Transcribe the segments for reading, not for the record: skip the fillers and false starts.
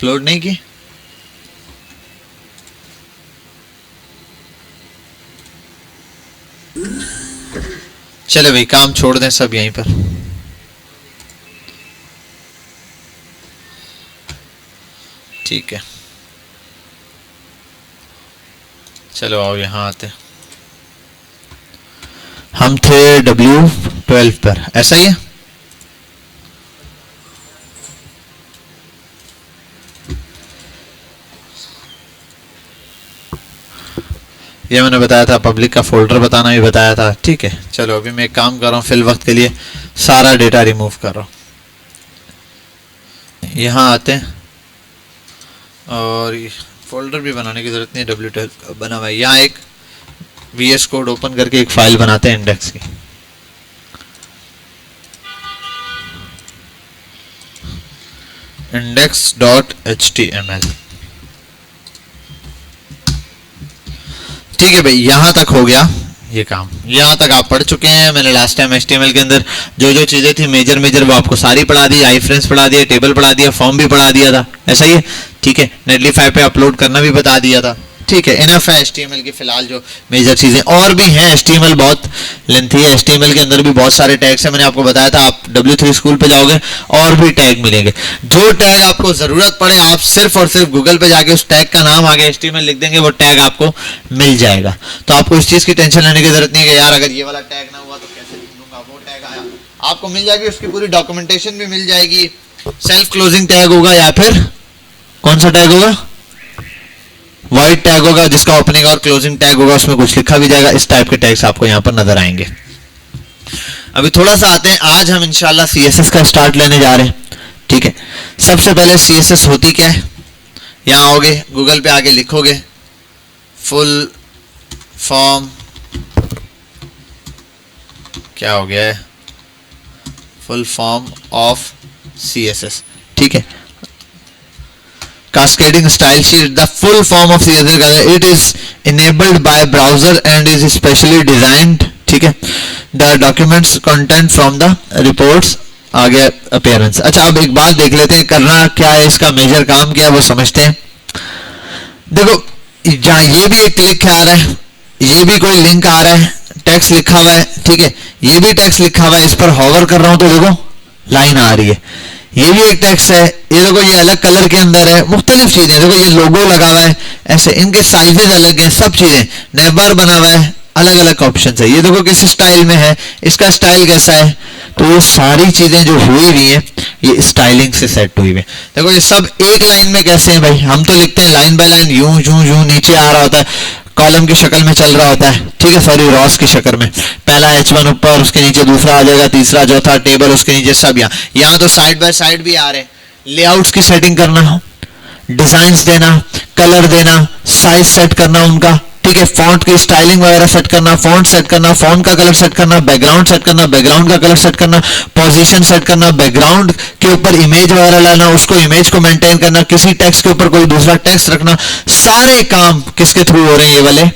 Upload नहीं की? चले भाई काम छोड़ दें सब यहीं पर। ठीक है चलो आओ यहाँ आते। हम थे W12 पर, ऐसा ही है? ये मैंने बताया था, पब्लिक का फोल्डर बताना भी बताया था। ठीक है चलो अभी मैं एक काम कर रहा हूँ, फिल वक्त के लिए सारा डेटा रिमूव कर रहा हूँ। यहाँ आते हैं और फोल्डर भी बनाने की जरूरत नहीं, W12 बना हुआ है। यहाँ एक VS कोड ओपन करके एक फाइल बनाते हैं इंडेक्स की। index.html। ठीक है भाई यहाँ तक हो गया ये काम, यहाँ तक आप पढ़ चुके हैं। मैंने लास्ट टाइम HTML के अंदर जो जो चीज़ें थी मेजर वो आपको सारी पढ़ा दी, आई फ्रेंड्स पढ़ा दिया, टेबल पढ़ा दिया, फॉर्म भी पढ़ा दिया था, ऐसा ही है। ठीक है नेटलीफाई पे अपलोड करना भी बता दिया था। ठीक है इनफ है HTML की फिलहाल जो मेजर चीज़ें, और भी हैं। HTML बहुत लेंथी है, HTML के अंदर भी बहुत सारे टैग्स हैं। मैंने आपको बताया था, आप W3 स्कूल पे जाओगे और भी टैग मिलेंगे। जो टैग आपको ज़रूरत पड़े आप सिर्फ और सिर्फ गूगल पे जाके उस टैग का नाम आगे HTML लिख देंगे, वो टैग आपको मिल जाएगा। तो आपको इस चीज़ की टेंशन लेने की जरूरत नहीं है कि यार अगर ये वाला टैग ना हुआ तो कैसे ढूंढूंगा, वो टैग आया आपको मिल जाएगी, उसकी पूरी डॉक्यूमेंटेशन भी मिल जाएगी। सेल्फ क्लोजिंग टैग होगा या फिर कौन सा टैग होगा, वाइट टैग होगा जिसका ओपनिंग और क्लोजिंग टैग होगा, उसमें कुछ लिखा भी जाएगा। इस टाइप के टैग्स आपको यहाँ पर नजर आएंगे। अभी थोड़ा सा आते हैं, आज हम इंशाल्लाह CSS का स्टार्ट लेने जा रहे हैं। ठीक है सबसे पहले CSS होती क्या है, यहाँ आओगे गूगल पे आगे लिखोगे फुल फॉर्म, क्या हो गया है, फुल फॉर्म ऑफ CSS। ठीक है Cascading style sheet, the full form of CSS, it is enabled by browser and is specially designed। ठीक है the documents content from the reports, आगे appearance। अच्छा अब एक बात देख लेते हैं, करना क्या है, इसका मेजर काम क्या है वो समझते हैं। देखो जहाँ ये भी एक क्लिक आ रहा है, ये भी कोई लिंक आ रहा है, टेक्स्ट लिखा हुआ है। ठीक है ये भी टेक्स्ट लिखा हुआ है, इस पर हॉवर कर रहा हूं तो देखो लाइन आ रही है। ये भी एक टेक्स्ट है, ये देखो ये अलग कलर के अंदर है, मुख्तलिफ चीजें, देखो ये लोगो लगा हुआ है, ऐसे इनके साइजेस अलग हैं, सब चीजें, नेवर बना हुआ है, अलग अलग ऑप्शन है। ये देखो किस स्टाइल में है, इसका स्टाइल कैसा है, तो ये सारी चीजें जो हुई हुई है ये स्टाइलिंग से सेट हुई है। देखो ये सब एक लाइन में कैसे है भाई, हम तो लिखते हैं लाइन बाय लाइन, यूं यूं यूं नीचे आ रहा होता है, कॉलम की शक्ल में चल रहा होता है। ठीक है सॉरी रॉस की शक्ल में, पहला H1 ऊपर, उसके नीचे दूसरा आ जाएगा, तीसरा चौथा टेबल, उसके नीचे सब। यहाँ तो साइड बाय साइड भी आ रहे हैं। लेआउट्स की सेटिंग करना, डिजाइन्स देना, कलर देना, साइज सेट करना उनका। ठीक है फॉन्ट की स्टाइलिंग वगैरह सेट करना, फॉन्ट सेट करना, फॉन्ट का कलर सेट करना, बैकग्राउंड सेट करना, बैकग्राउंड का कलर सेट करना, पोजीशन सेट करना, बैकग्राउंड के ऊपर इमेज वगैरह लाना, उसको इमेज को मेंटेन करना, किसी टेक्स्ट के ऊपर कोई दूसरा टेक्स्ट रखना, सारे काम किसके थ्रू हो रहे हैं, ये वाले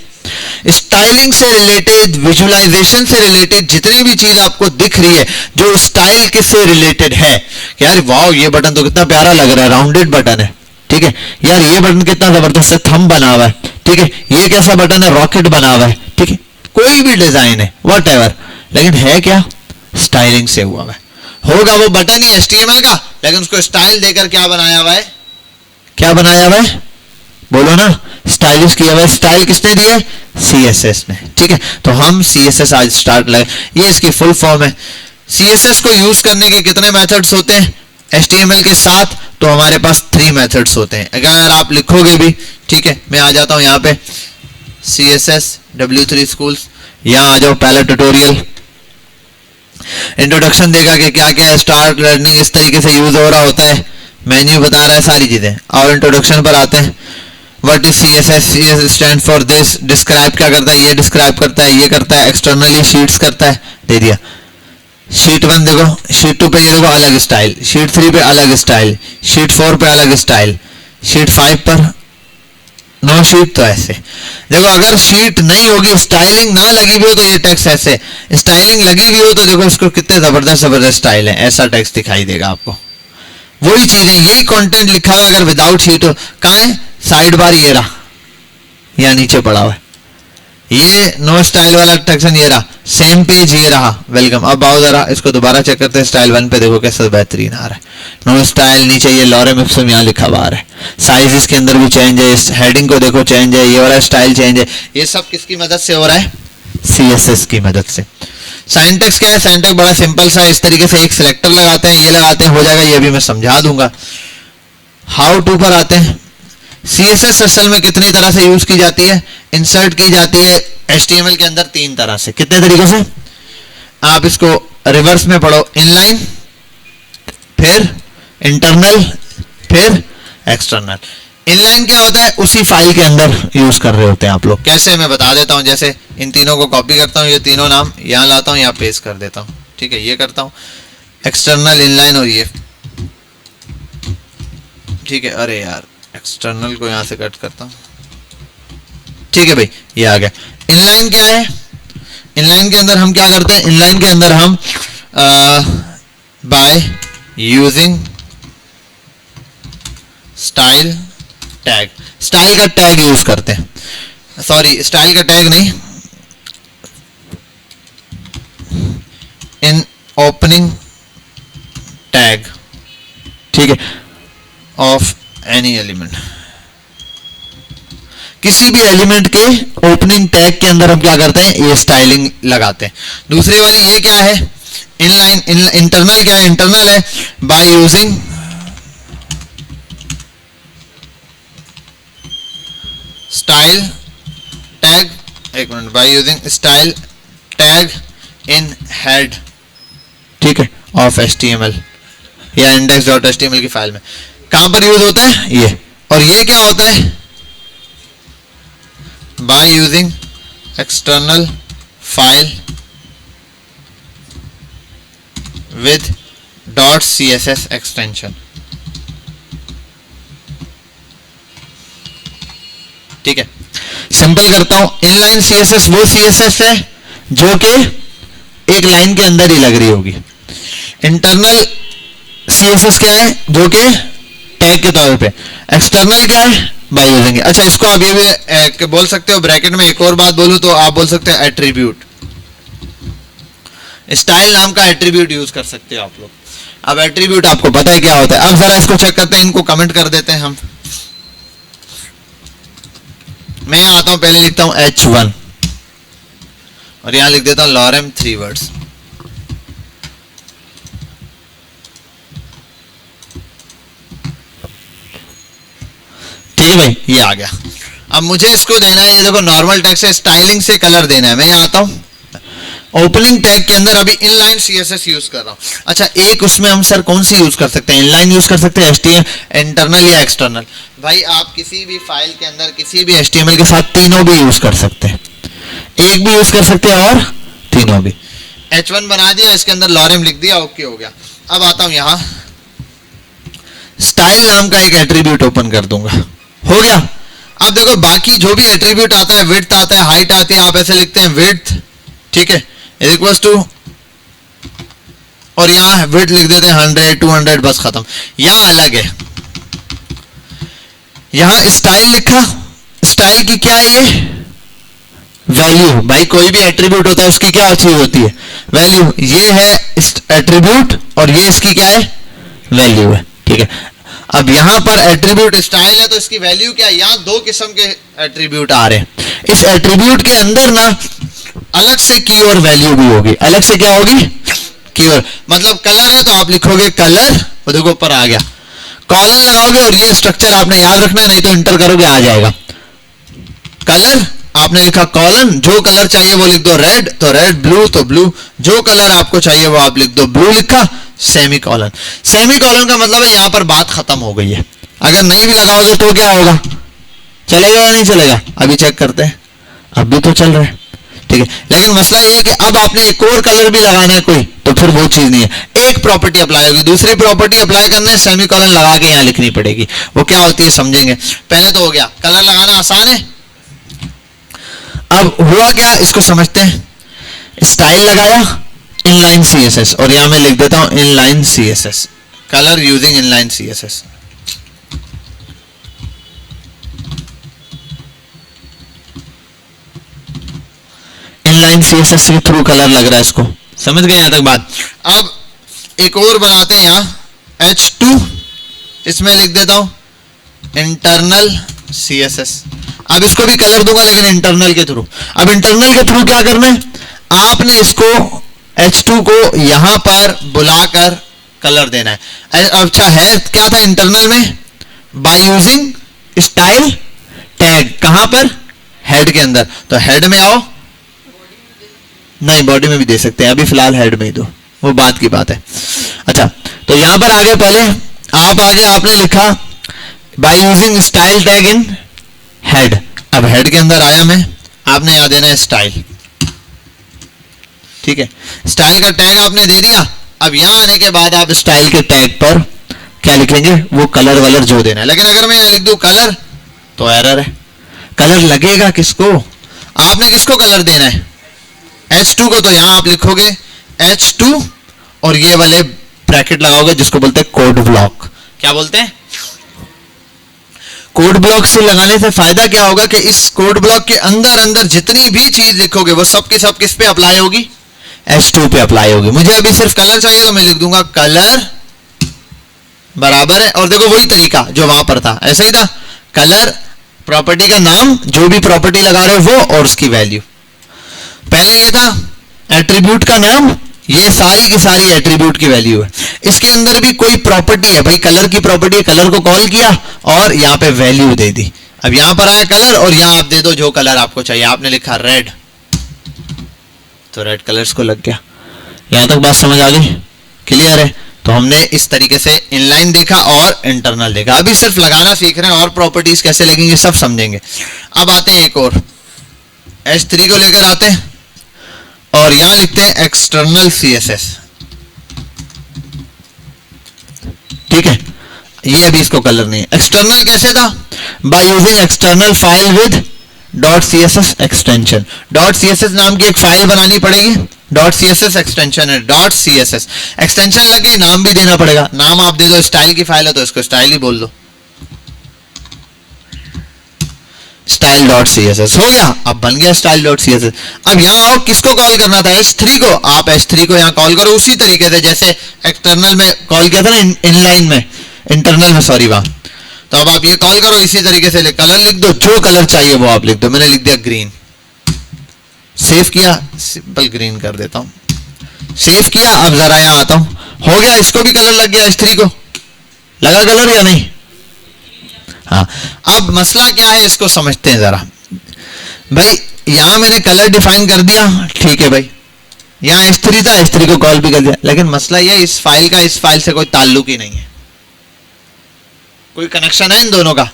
स्टाइलिंग से रिलेटेड, विजुअलाइजेशन से रिलेटेड जितनी भी चीज आपको दिख रही है, जो स्टाइल किससे रिलेटेड है। यार वाह ये बटन तो कितना प्यारा लग रहा है, राउंडेड बटन है। ठीक है यार ये बटन कितना जबरदस्त है, थंब बना हुआ है। ठीक है ये कैसा बटन है, रॉकेट बना हुआ है। ठीक है कोई भी डिजाइन है व्हाटएवर, लेकिन है क्या, स्टाइलिंग से हुआ है। होगा वो बटन ही HTML का, लेकिन उसको स्टाइल देकर क्या बनाया हुआ है, क्या बनाया हुआ है, बोलो ना, स्टाइलिश किया हुआ है। स्टाइल किसने दिया है, CSS ने। ठीक है तो हम CSS आज स्टार्ट लगे, ये इसकी फुल फॉर्म है। CSS को यूज करने के कितने मेथड्स होते हैं HTML के साथ, तो हमारे पास 3 मेथड्स होते हैं। अगर आप लिखोगे भी, ठीक है मैं आ जाता हूं यहाँ पे CSS W3 स्कूल्स, यहाँ आ जाओ, पहला ट्यूटोरियल इंट्रोडक्शन देगा कि क्या क्या स्टार्ट लर्निंग इस तरीके से यूज हो रहा होता है, मेन्यू बता रहा है सारी चीजें। और इंट्रोडक्शन पर आते हैं, what is CSS, CSS stand for this, describe क्या करता है, ये डिस्क्राइब करता है, ये करता है, एक्सटर्नली शीट्स करता है, दे दिया। शीट 1 देखो, शीट 2 पे ये देखो अलग स्टाइल, शीट 3 पे अलग स्टाइल, शीट 4 पे अलग स्टाइल, शीट 5 पर नो शीट। तो ऐसे देखो अगर शीट नहीं होगी, स्टाइलिंग ना लगी हुई हो तो ये टेक्स्ट ऐसे, स्टाइलिंग लगी हुई हो तो देखो इसको कितने जबरदस्त जबरदस्त स्टाइल है, ऐसा टेक्स्ट दिखाई देगा आपको। वही चीज है, यही कंटेंट लिखा हुआ है अगर विदाउट शीट हो। कहाँ है साइड बार, ये रहा, या नीचे पड़ा हुआ है, ये नो स्टाइल वाला सेक्शन ये रहा, सेम पेज ये रहा, वेलकम। अब आओ जरा इसको दोबारा चेक करते हैं, स्टाइल 1 पे देखो कैसा बेहतरीन आ रहा है, नो स्टाइल, नीचे ये लॉरेम इप्सम यहाँ लिखा हुआ आ रहा है, साइज इसके अंदर भी चेंज है, इस हेडिंग को देखो चेंज है, ये वाला स्टाइल चेंज है। ये सब किसकी मदद से हो रहा है? CSS की मदद से। साइंटेक्स क्या है? साइंटेक्स बड़ा सिंपल सा, इस तरीके से एक सिलेक्टर लगाते हैं, ये लगाते हैं, हो जाएगा, ये भी मैं समझा दूंगा। हाउ टू पर आते हैं। CSS असल में कितनी तरह से यूज की जाती है? इंसर्ट की जाती है HTML के अंदर 3 तरह से। कितने तरीके से? आप इसको रिवर्स में पढ़ो, इनलाइन, फिर इंटरनल, फिर एक्सटर्नल। इनलाइन क्या होता है? उसी फाइल के अंदर यूज कर रहे होते हैं आप लोग। कैसे? मैं बता देता हूं। जैसे इन तीनों को कॉपी करता हूं, ये तीनों नाम यहां लाता हूं, यहां पेस्ट कर देता हूं, ठीक है, ये करता हूं, एक्सटर्नल, इनलाइन और ये, ठीक है। अरे यार, एक्सटर्नल को यहां से कट करता हूं, ठीक है भाई, ये आ गया। इनलाइन क्या है? इनलाइन के अंदर हम क्या करते हैं? इनलाइन के अंदर हम by using style tag, style का टैग यूज करते हैं, सॉरी स्टाइल का टैग नहीं, इन ओपनिंग टैग, ठीक है, ऑफ एनी एलिमेंट, किसी भी एलिमेंट के ओपनिंग टैग के अंदर हम क्या करते हैं? ये स्टाइलिंग लगाते हैं। दूसरी वाली ये क्या है? इनलाइन, इंटरनल क्या है? इंटरनल है बाय यूजिंग स्टाइल टैग, एक minute, by using style tag in head, ठीक है, ऑफ HTML या index.html की फाइल में। कहां पर यूज होता है? ये। और ये क्या होता है? By using external file with .css extension, ठीक है। सिंपल करता हूं, इनलाइन CSS वो CSS है जो कि एक लाइन के अंदर ही लग रही होगी। इंटरनल CSS क्या है? जो कि टैग के तौर पे। एक्सटर्नल क्या है? By using. अच्छा, इसको आप ये भी बोल सकते हो, ब्रैकेट में एक और बात बोलूं तो आप बोल सकते हो एट्रीब्यूट, स्टाइल नाम का एट्रीब्यूट यूज कर सकते हो आप लोग। अब एट्रीब्यूट आपको पता है क्या होता है। अब जरा इसको चेक करते हैं, इनको कमेंट कर देते हैं हम। मैं यहां आता हूं, पहले लिखता हूं H1 और यहां लिख देता हूं लॉरेम 3 वर्ड्स, ठीक है भाई, ये आ गया। अब मुझे इसको देना है, ये देखो नॉर्मल टेक्स्ट है, स्टाइलिंग से कलर देना है। मैं यहाँ आता हूँ ओपनिंग टैग के अंदर, अभी इनलाइन CSS यूज कर रहा हूँ। अच्छा, एक उसमें हम सर कौन सी यूज कर सकते हैं? इनलाइन यूज कर सकते हैं, HTML इंटरनल या एक्सटर्नल। भाई आप किसी भी फाइल के अंदर किसी भी HTML के साथ तीनों भी यूज कर सकते हैं, एक भी यूज कर सकते हैं और तीनों भी। H1 बना दिया, इसके अंदर लॉरेम लिख दिया, ओके हो गया। अब आता हूँ यहाँ, स्टाइल नाम का एक एट्रीब्यूट ओपन कर दूंगा, हो गया। अब देखो बाकी जो भी एट्रीब्यूट आता है, विड्थ आता है, हाइट आती है, आप ऐसे लिखते हैं विड्थ, ठीक है, इक्वल्स टू, और यहाँ विड्थ लिख देते हैं 100, 200, बस खत्म। यहाँ अलग है, यहाँ स्टाइल लिखा, स्टाइल की क्या है ये? वैल्यू। भाई कोई भी एट्रीब्यूट होता है उसकी क्या चीज होती है? वैल्यू। ये है एट्रीब्यूट और ये इसकी क्या है? वैल्यू है, ठीक है। अब यहां पर एट्रीब्यूट स्टाइल है तो इसकी वैल्यू क्या है? यहां दो किस्म के एट्रीब्यूट आ रहे हैं। इस एट्रीब्यूट के अंदर ना अलग से की और वैल्यू भी होगी। अलग से क्या होगी? की और, मतलब कलर है तो आप लिखोगे कलर, वो देखो ऊपर आ गया, कॉलन लगाओगे और ये स्ट्रक्चर आपने याद रखना है, नहीं तो इंटर करोगे आ जाएगा। कलर आपने लिखा कॉलन, जो कलर चाहिए वो लिख दो, रेड तो रेड, ब्लू तो ब्लू, जो कलर आपको चाहिए वो आप लिख दो। ब्लू लिखा, सेमी कॉलन। सेमी कॉलन का मतलब है यहां पर बात खत्म हो गई है। अगर नहीं भी लगाओगे तो क्या होगा? चलेगा या नहीं चलेगा? अभी चेक करते हैं, अब भी तो चल रहा है, ठीक है। लेकिन मसला ये है कि अब आपने एक और कलर भी लगाना है कोई, तो फिर वो चीज नहीं है। एक प्रॉपर्टी अप्लाई होगी, दूसरी प्रॉपर्टी अप्लाई करने है, सेमी कॉलन लगा के यहां लिखनी पड़ेगी। वो क्या होती है समझेंगे। पहले तो हो गया, कलर लगाना आसान है। अब हुआ क्या, इसको समझते हैं। स्टाइल लगाया, इनलाइन CSS, और यहां मैं लिख देता हूं inline CSS, colour using inline CSS. Inline CSS के थ्रू कलर लग रहा है इसको, समझ गए यहां तक बात। अब एक और बनाते हैं यहां H2, इसमें लिख देता हूं इंटरनल सीएसएस। अब इसको भी कलर दूंगा लेकिन इंटरनल के थ्रू। अब इंटरनल के थ्रू क्या करना है, आपने इसको H2 को यहां पर बुलाकर कलर देना है। अच्छा है क्या था इंटरनल में, बाय यूजिंग स्टाइल टैग, कहां पर, हेड के अंदर। तो हेड में आओ, नहीं बॉडी में भी दे सकते हैं, अभी फिलहाल हेड में ही दो, वो बात की बात है। अच्छा तो यहां पर आगे, पहले आप आगे आपने लिखा by using style tag in head. अब हेड के अंदर आया मैं, आपने यहां देना है स्टाइल, ठीक है, स्टाइल का टैग आपने दे दिया। अब यहां आने के बाद आप स्टाइल के टैग पर क्या लिखेंगे, वो कलर वलर जो देना है। लेकिन अगर मैं यहां लिख दूं कलर तो एरर है, कलर लगेगा किसको, आपने किसको कलर देना है, H2 को। तो यहां आप लिखोगे H2 और ये वाले ब्रैकेट लगाओगे जिसको बोलते हैं कोड ब्लॉक। क्या बोलते हैं, कोड ब्लॉक से लगाने से फायदा क्या होगा कि इस कोड ब्लॉक के अंदर अंदर जितनी भी चीज लिखोगे वो सब के सब किस पे अप्लाई होगी, H2 पे अप्लाई होगी। मुझे अभी सिर्फ कलर चाहिए तो मैं लिख दूंगा कलर बराबर है, और देखो वही तरीका जो वहां पर था, ऐसा ही था, कलर प्रॉपर्टी का नाम, जो भी प्रॉपर्टी लगा रहे हो वो, और उसकी वैल्यू। पहले ये था एट्रीब्यूट का नाम, ये सारी की सारी एट्रीब्यूट की वैल्यू है। इसके अंदर भी कोई प्रॉपर्टी है भाई, कलर की प्रॉपर्टी है, कलर को कॉल किया और यहाँ पे वैल्यू दे दी। अब यहां पर आया कलर और यहां आप दे दो जो कलर आपको चाहिए। आपने लिखा रेड, तो रेड कलर्स को लग गया। यहां तक बात समझ आ गई, क्लियर है। तो हमने इस तरीके से इनलाइन देखा और इंटरनल देखा। अभी सिर्फ लगाना सीख रहे हैं, और प्रॉपर्टीज कैसे लगेंगे सब समझेंगे। अब आते हैं एक और, H3 को लेकर आते हैं और यहां लिखते हैं एक्सटर्नल सीएसएस, ठीक है। ये अभी इसको कलर नहीं है। एक्सटर्नल कैसे था, by using external file with .css extension. .css नाम की एक फाइल बनानी पड़ेगी, .css एक्सटेंशन है, .css एक्सटेंशन लगे, नाम भी देना पड़ेगा। नाम आप दे दो, स्टाइल की फाइल है तो इसको स्टाइल ही बोल दो, style.css हो गया। अब बन गया style.css। अब यहां आओ, किसको कॉल करना था, H3 को। आप H3 को यहां कॉल करो उसी तरीके से जैसे एक्सटर्नल में कॉल किया था ना, इनलाइन में, इंटरनल में सॉरी वहां। तो अब आप ये कॉल करो इसी तरीके से, कलर लिख दो, जो कलर चाहिए वो आप लिख दो। मैंने लिख दिया ग्रीन, सेव किया, सिंपल ग्रीन कर देता हूं, सेव किया। अब जरा यहां आता हूं, हो गया, इसको भी कलर लग गया, H3 को लगा कलर या नहीं। हाँ, अब मसला क्या है इसको समझते हैं जरा। भाई यहां मैंने कलर डिफाइन कर दिया, ठीक है भाई, यहां H3 था, H3 को कॉल भी कर दिया। लेकिन मसला यह इस फाइल का इस फाइल से कोई ताल्लुक ही नहीं है, कोई कनेक्शन है इन दोनों का।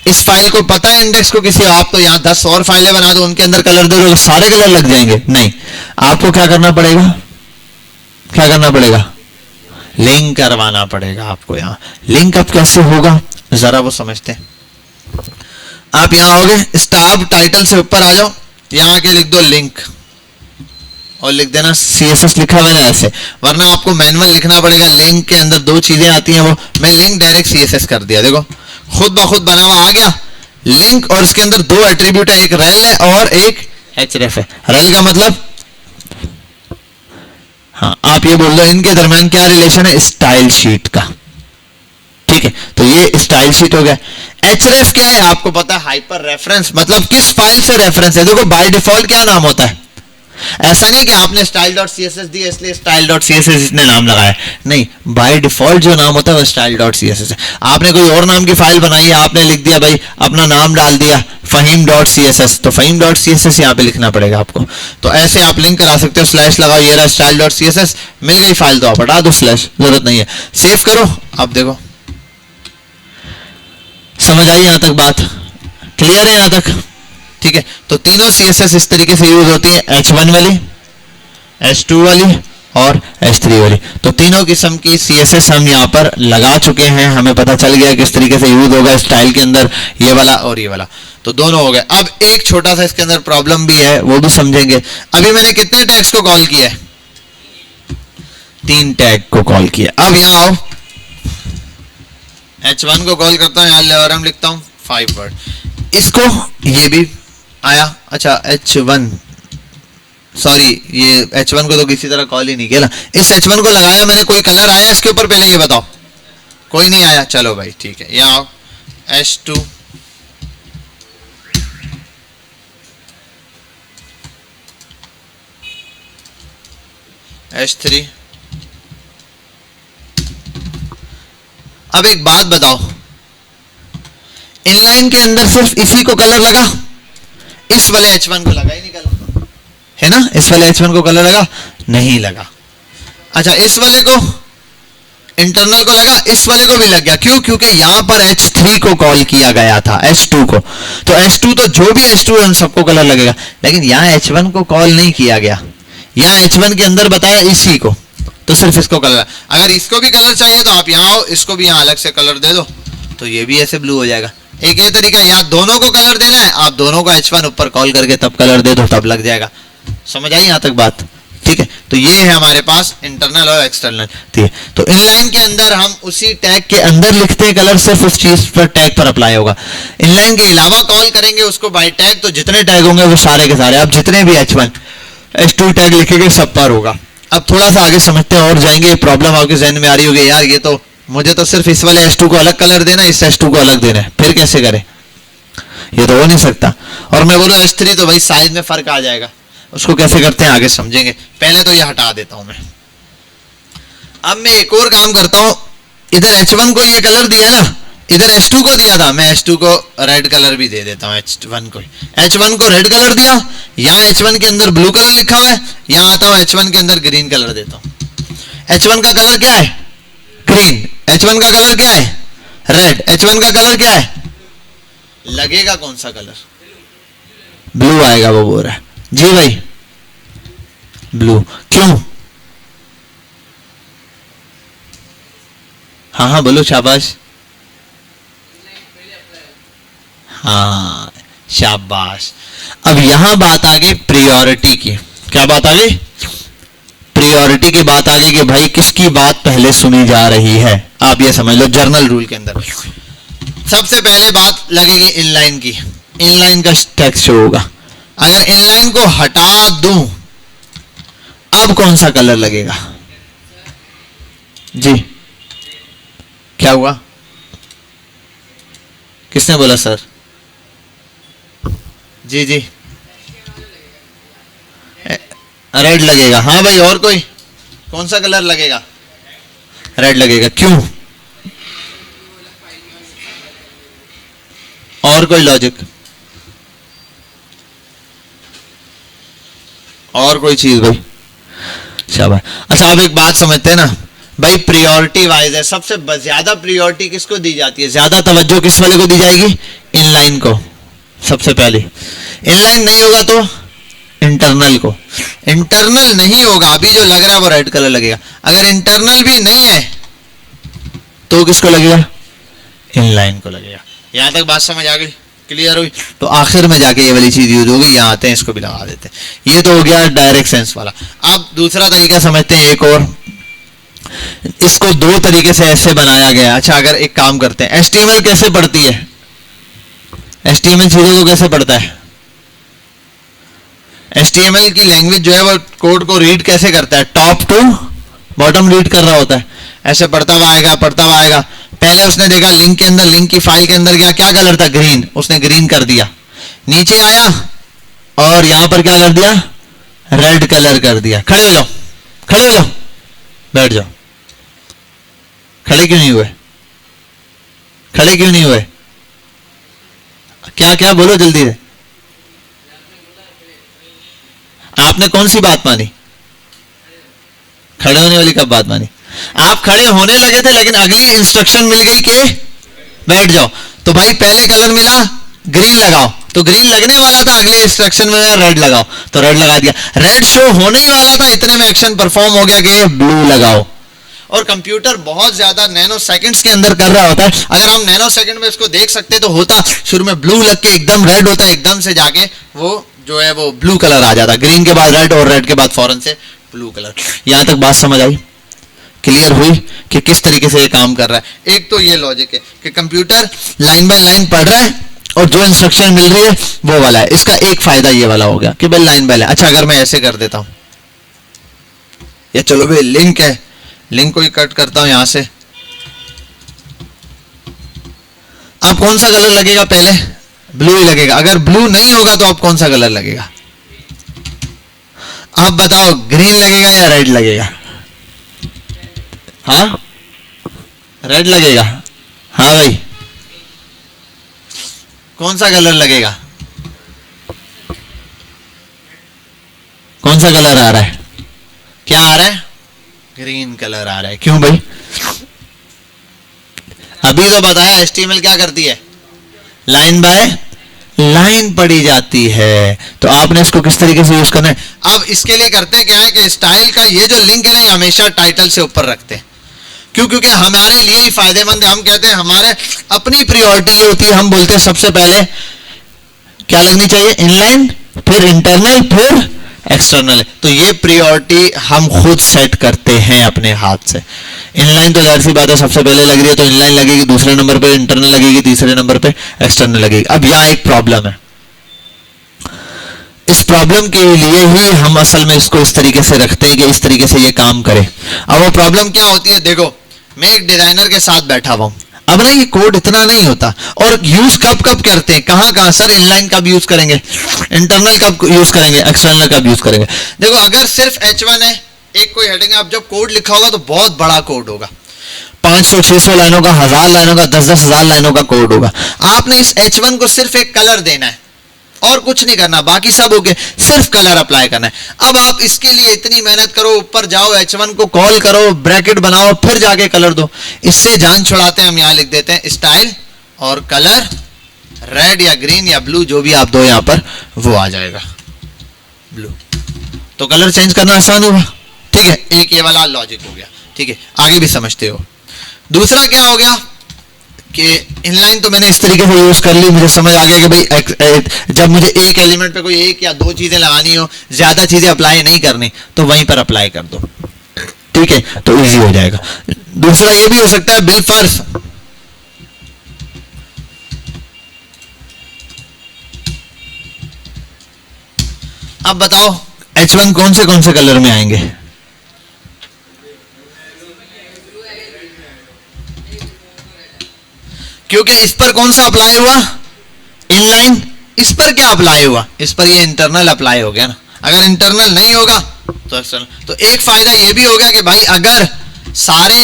इस फाइल को पता है इंडेक्स को किसी, आप तो यहां 10 और फाइलें बना दो, उनके अंदर कलर दे दो, सारे कलर लग जाएंगे। नहीं, आपको क्या करना पड़ेगा, क्या करना पड़ेगा, लिंक करवाना पड़ेगा आपको। यहां लिंक अब कैसे होगा जरा वो समझते हैं। आप यहां आओगे, स्टाफ टाइटल से ऊपर आ जाओ, यहां के लिख दो लिंक और लिख देना CSS लिखा हुआ है ऐसे, वरना आपको मैनुअल लिखना पड़ेगा। लिंक के अंदर दो चीजें आती हैं, वो मैं लिंक डायरेक्ट CSS कर दिया, देखो खुद ब खुद बना हुआ आ गया लिंक। और इसके अंदर दो एट्रीब्यूट है, एक रेल है और एक href है। रेल का मतलब, हाँ आप ये बोल दो इनके दरमियान क्या रिलेशन है, स्टाइल शीट का, ठीक है। तो ये स्टाइल शीट हो गया। href क्या है आपको पता है, हाइपर रेफरेंस, मतलब किस फाइल से रेफरेंस है। देखो बाय डिफॉल्ट क्या नाम होता है, ऐसा नहीं कि आपने style.css दिया इसलिए style.css इसने नाम लगाया, नहीं, बाय डिफॉल्ट जो नाम होता है वो style.css है। आपने कोई और नाम की फाइल बनाई है, आपने लिख दिया भाई, अपना नाम डाल दिया fahim.css, तो fahim.css यहाँ पे लिखना पड़ेगा आपको। तो ऐसे आप लिंक करा सकते हो, स्लैश लगाओ, ये रहा style.css, मिल गई फाइल तो आप हटा दो, स्लैश जरूरत नहीं है, सेव करो। अब देखो समझ आई यहां तक बात, क्लियर है यहां तक, ठीक है। तो तीनों CSS इस तरीके से यूज होती है, H1 वाली, H2 वाली और H3 वाली। तो तीनों किस्म की CSS हम यहाँ पर लगा चुके हैं, हमें पता चल गया किस तरीके से यूज होगा स्टाइल के अंदर, ये वाला और ये वाला, तो दोनों हो गए। अब एक छोटा सा इसके अंदर प्रॉब्लम भी है, वो भी समझेंगे। अभी मैंने कितने टैग्स को कॉल किया है, 3 टैग को कॉल किया। अब यहाँ आओ, H1 को कॉल करता हूँ, यहाँ लेवरम लिखता हूँ 5 वर्ड, इसको ये भी आया। अच्छा H1, सॉरी ये H1 को तो किसी तरह कॉल ही नहीं किया ना, इस H1 को लगाया मैंने, कोई कलर आया इसके ऊपर, पहले ये बताओ, कोई नहीं आया, चलो भाई ठीक है, यहाँ आओ H2, H3। अब एक बात बताओ, इनलाइन के अंदर सिर्फ इसी को कलर लगा, इस वाले H1 को लगा ही नहीं कलर, है ना, इस वाले H1 को कलर लगा नहीं लगा। अच्छा इस वाले को इंटरनल को लगा, इस वाले को भी लग गया, क्यों? क्योंकि यहां पर H3 को कॉल किया गया था, H2 को, तो H2 तो जो भी H2 है उन सबको कलर लगेगा, लेकिन यहां H1 को कॉल नहीं किया गया, यहां H1 के अंदर बताया इसी को, तो सिर्फ इसको कलर। अगर इसको भी कलर चाहिए तो आप यहाँ आओ, इसको भी यहाँ अलग से कलर दे दो, तो ये भी ऐसे ब्लू हो जाएगा। एक ये तरीका, यहाँ दोनों को कलर देना है, आप दोनों को H1 ऊपर कॉल करके तब कलर दे दो, तब लग जाएगा। समझ आई यहाँ तक बात? ठीक है, तो ये है हमारे पास इंटरनल और एक्सटर्नल। ठीक है, तो इनलाइन के अंदर हम उसी टैग के अंदर लिखते हैं कलर, सिर्फ उस चीज पर टैग पर अप्लाई होगा। इनलाइन के अलावा कॉल करेंगे उसको बाय टैग, तो जितने टैग होंगे वो सारे के सारे, आप जितने भी H1 H2 टैग लिखेंगे सब पर होगा। अब थोड़ा सा आगे समझते हैं और जाएंगे, प्रॉब्लम आपके जहन में आ रही होगी, यार ये तो मुझे तो सिर्फ इस वाले H2 को अलग कलर देना है, इस H2 को अलग देना है, फिर कैसे करें, ये तो हो नहीं सकता। और मैं बोलूँ H3 तो भाई साइज में फर्क आ जाएगा, उसको कैसे करते हैं आगे समझेंगे, पहले तो ये हटा देता हूं मैं। अब मैं एक और काम करता हूं, इधर H1 को ये कलर दिया ना, इधर H2 को दिया था, मैं H2 को रेड कलर भी दे देता हूं, H1 को रेड कलर दिया, यहाँ H1 के अंदर ब्लू कलर लिखा हुआ है, यहाँ आता हूं H1 के अंदर ग्रीन कलर देता हूं। H1 का कलर क्या है? ग्रीन। H1 का कलर क्या है? रेड। H1 का कलर क्या है? लगेगा कौन सा कलर? ब्लू आएगा, वो बोल रहा है जी भाई, ब्लू। क्यों? हाँ हाँ बोलो, शाबाश, हाँ शाबाश। अब यहां बात आ गई प्रायोरिटी की, क्या बात आ गई? प्रायोरिटी की बात आ गई कि भाई किसकी बात पहले सुनी जा रही है। आप ये समझ लो जर्नल रूल के अंदर सबसे पहले बात लगेगी इनलाइन की, इनलाइन का टेक्स्ट शो होगा। अगर इनलाइन को हटा दूं अब कौन सा कलर लगेगा? जी क्या हुआ? किसने बोला सर? जी जी रेड लगेगा। हाँ भाई, और कोई? कौन सा कलर लगेगा? रेड लगेगा। क्यों? और कोई लॉजिक? और कोई चीज भाई? शाबाश। अच्छा आप एक बात समझते हैं ना भाई, प्रायोरिटी वाइज है, सबसे ज्यादा प्रायोरिटी किसको दी जाती है? ज्यादा तवज्जो किस वाले को दी जाएगी? इनलाइन को सबसे पहले। इनलाइन नहीं होगा तो इंटरनल को। इंटरनल नहीं होगा, अभी जो लग रहा है वो रेड कलर लगेगा। अगर इंटरनल भी नहीं है तो किसको लगेगा? इनलाइन को लगेगा। यहां तक बात समझ आ गई? क्लियर हुई? तो आखिर में जाके ये वाली चीज यूज होगी, यहाँ आते हैं इसको भी लगा देते हैं। ये तो हो गया डायरेक्ट सेंस वाला। अब दूसरा तरीका समझते हैं एक और, इसको दो तरीके से ऐसे बनाया गया। अच्छा अगर एक काम करते हैं, HTML कैसे पढ़ती है? HTML चीजों को कैसे पढ़ता है? HTML की लैंग्वेज जो है वो कोड को रीड कैसे करता है? टॉप टू बॉटम रीड कर रहा होता है, ऐसे पढ़ता हुआ आएगा, पढ़ता हुआ आएगा। पहले उसने देखा लिंक के अंदर, लिंक की फाइल के अंदर क्या कलर था? ग्रीन। उसने ग्रीन कर दिया। नीचे आया और यहां पर क्या कर दिया? रेड कलर कर दिया। खड़े हो जाओ, खड़े हो जाओ, बैठ जाओ। खड़े क्यों नहीं हुए? खड़े क्यों नहीं हुए? क्या क्या बोलो जल्दी से। आपने कौन सी बात मानी? खड़े होने वाली कब बात मानी? आप खड़े होने लगे थे लेकिन अगली इंस्ट्रक्शन मिल गई कि बैठ जाओ। तो भाई पहले कलर मिला ग्रीन लगाओ, तो ग्रीन लगने वाला था, अगले इंस्ट्रक्शन में रेड लगाओ, तो रेड लगा दिया। रेड शो होने ही वाला था, इतने में एक्शन परफॉर्म हो गया कि ब्लू लगाओ। और कंप्यूटर बहुत ज्यादा नैनो सेकंड्स के अंदर कर रहा होता है। अगर हम नैनो सेकंड में इसको देख सकते तो होता शुरू में ब्लू लग के एकदम रेड होता है, एकदम से जाके वो जो है वो ब्लू कलर आ जाता, ग्रीन के बाद रेड और रेड के बाद फौरन से ब्लू कलर। यहां तक बात समझ आई? क्लियर हुई कि किस तरीके से ये काम कर रहा है। एक तो ये लॉजिक है कि कंप्यूटर लाइन बाय लाइन पढ़ रहा है और जो इंस्ट्रक्शन मिल रही है वो वाला है। इसका एक फायदा ये वाला हो गया कि भाई लाइन बाय लाइन। अच्छा अगर मैं ऐसे कर देता हूं, या चलो भाई लिंक है, लिंक को ही कट करता हूं यहां से, अब कौन सा कलर लगेगा? पहले ब्लू ही लगेगा। अगर ब्लू नहीं होगा तो अब कौन सा कलर लगेगा? आप बताओ, ग्रीन लगेगा या रेड लगेगा? हाँ रेड लगेगा। हाँ भाई कौन सा कलर लगेगा? कौन सा कलर आ रहा है? क्या आ रहा है? ग्रीन कलर आ रहा है। क्यों भाई? अभी तो बताया HTML क्या करती है, लाइन बाय लाइन पढ़ी जाती है। तो आपने इसको किस तरीके से यूज करना है। अब इसके लिए करते हैं क्या है कि स्टाइल का ये जो लिंक है ना, हमेशा टाइटल से ऊपर रखते हैं। क्यों? क्योंकि हमारे लिए ही फायदेमंद है। हम कहते हैं हमारे अपनी प्रायोरिटी ये होती है, हम बोलते हैं सबसे पहले क्या लगनी चाहिए, इनलाइन, फिर इंटरनल, फिर एक्सटर्नल। तो ये प्रायोरिटी हम खुद सेट करते हैं अपने हाथ से। इनलाइन तो जाहिर सी बात है सबसे पहले लग रही है तो इनलाइन लगेगी, दूसरे नंबर पे इंटरनल लगेगी, तीसरे नंबर पे एक्सटर्नल लगेगी। अब यहाँ एक प्रॉब्लम है, इस प्रॉब्लम के लिए ही हम असल में इसको इस तरीके से रखते हैं कि इस तरीके से ये काम करे। अब वो प्रॉब्लम क्या होती है, देखो मैं एक डिजाइनर के साथ बैठा हुआ हूं, अब ना ये कोड इतना नहीं होता, और यूज कब कब करते हैं, कहां कहां? सर इनलाइन कब यूज करेंगे, इंटरनल कब यूज करेंगे, एक्सटर्नल कब यूज करेंगे। देखो अगर सिर्फ H1 है, एक कोई हेडिंग है, अब जब कोड लिखा होगा तो बहुत बड़ा कोड होगा, 500-600 लाइनों का, 1000 लाइनों का, 10-10 हजार लाइनों का कोड होगा। आपने इस H1 को सिर्फ एक कलर देना है और कुछ नहीं करना, बाकी सब हो गए, सिर्फ कलर अप्लाई करना है। अब आप इसके लिए इतनी मेहनत करो, ऊपर जाओ, H1 को कॉल करो, ब्रैकेट बनाओ, फिर जाके कलर दो। इससे जान छुड़ाते हैं हम यहां लिख देते हैं स्टाइल और कलर, रेड या ग्रीन या ब्लू जो भी आप दो यहां पर, वो आ जाएगा ब्लू। तो कलर चेंज करना आसान होगा। ठीक है, एक ये वाला लॉजिक हो गया। ठीक है, आगे भी समझते हो। दूसरा क्या हो गया कि इनलाइन तो मैंने इस तरीके से यूज कर ली, मुझे समझ आ गया कि भाई जब मुझे एक एलिमेंट पे कोई एक या दो चीजें लगानी हो, ज्यादा चीजें अप्लाई नहीं करनी, तो वहीं पर अप्लाई कर दो। ठीक है, तो इजी हो जाएगा। दूसरा ये भी हो सकता है बिल फर्ज, अब बताओ H1 कौन से कलर में आएंगे? क्योंकि इस पर कौन सा अप्लाई हुआ, इनलाइन। इस पर क्या अप्लाई हुआ, इस पर ये इंटरनल अप्लाई हो गया ना। अगर इंटरनल नहीं होगा तो एक्सटर्नल। तो एक फायदा ये भी हो गया कि भाई अगर सारे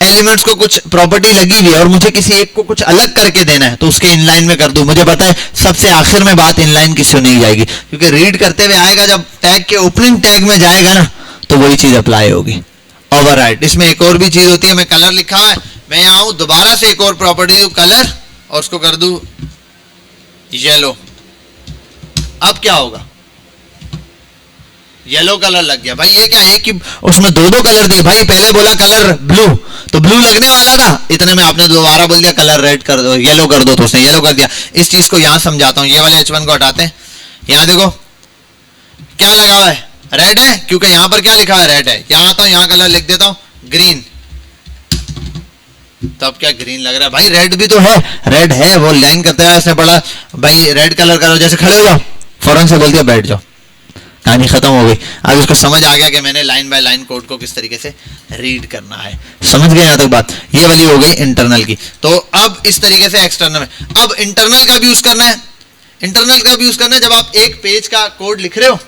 एलिमेंट्स को कुछ प्रॉपर्टी लगी हुई है और मुझे किसी एक को कुछ अलग करके देना है तो उसके इनलाइन में कर दूं। मुझे पता है सबसे आखिर में बात इनलाइन किसी नहीं जाएगी, क्योंकि रीड करते हुए आएगा, जब टैग के ओपनिंग टैग में जाएगा ना तो वही चीज अप्लाई होगी। ओवरराइट। इसमें एक और भी चीज होती है, मैं कलर लिखा है, मैं यहां आऊं, दोबारा से एक और प्रॉपर्टी दूं कलर, और उसको कर दूं येलो। अब क्या होगा, येलो कलर लग गया। भाई ये क्या है कि उसमें दो दो कलर दिए। भाई पहले बोला कलर ब्लू, तो ब्लू लगने वाला था, इतने में आपने दोबारा बोल दिया कलर रेड कर दो, येलो कर दो, तो उसने येलो कर दिया। इस चीज को यहां समझाता हूं। ये वाले H1 को हटाते हैं, यहां देखो क्या लगा हुआ है, रेड है, क्योंकि यहां पर क्या लिखा है, रेड है। यहां आता हूं, यहां कलर लिख देता हूं ग्रीन, तो अब क्या ग्रीन लग रहा है। भाई रेड भी तो है, रेड है, वो लाइन करते हुए उसने पढ़ा, भाई रेड कलर करो, जैसे खड़े हो जाओ, फौरन से बोल दिया बैठ जाओ, कहानी खत्म हो गई। अब उसको समझ आ गया कि मैंने लाइन बाय लाइन कोड को किस तरीके से रीड करना है। समझ गए यहां तक बात। ये वाली हो गई इंटरनल की। तो अब इस तरीके से एक्सटर्नल में, अब इंटरनल कब यूज करना है, इंटरनल कब यूज करना है, जब आप एक पेज का कोड लिख रहे हो,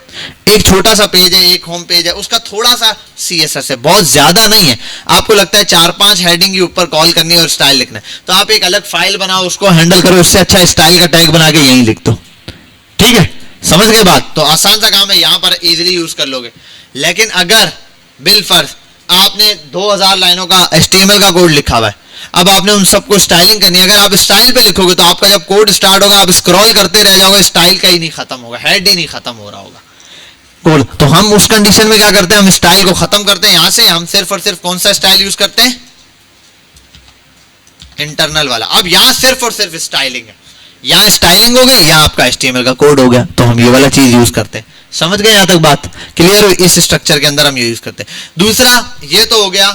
एक छोटा सा पेज है, एक होम पेज है, उसका थोड़ा सा CSS है, बहुत ज्यादा नहीं है, आपको लगता है 4-5 हेडिंग के ऊपर कॉल करनी है और स्टाइल लिखना है, तो आप एक अलग फाइल बनाओ, उसको हैंडल करो, उससे अच्छा स्टाइल का टैग बना के यहीं लिख दो। ठीक है, समझ गए बात। तो आसान सा काम है, यहां पर इजीली यूज कर लोगे। लेकिन अगर बिल फर्ज आपने 2000 लाइनों का HTML का कोड लिखा हुआ है, अब आपने उन सबको स्टाइलिंग करनी है, अगर आप स्टाइल पे लिखोगे तो आपका जब कोड स्टार्ट होगा आप स्क्रॉल करते रह जाओगे, स्टाइल का ही नहीं खत्म होगा, हेड ही नहीं खत्म हो रहा होगा कोड। तो हम उस कंडीशन में क्या करते हैं, हम स्टाइल को खत्म करते हैं। यहां से हम सिर्फ और सिर्फ कौन सा स्टाइल यूज करते हैं, इंटरनल वाला। अब यहां सिर्फ और सिर्फ स्टाइलिंग है, यहां स्टाइलिंग हो गई, यहां आपका HTML का कोड हो गया, तो हम ये वाला चीज यूज करते हैं। समझ गए यहां तक बात क्लियर हो, इस स्ट्रक्चर के अंदर हम ये यूज करते हैं। दूसरा ये तो हो गया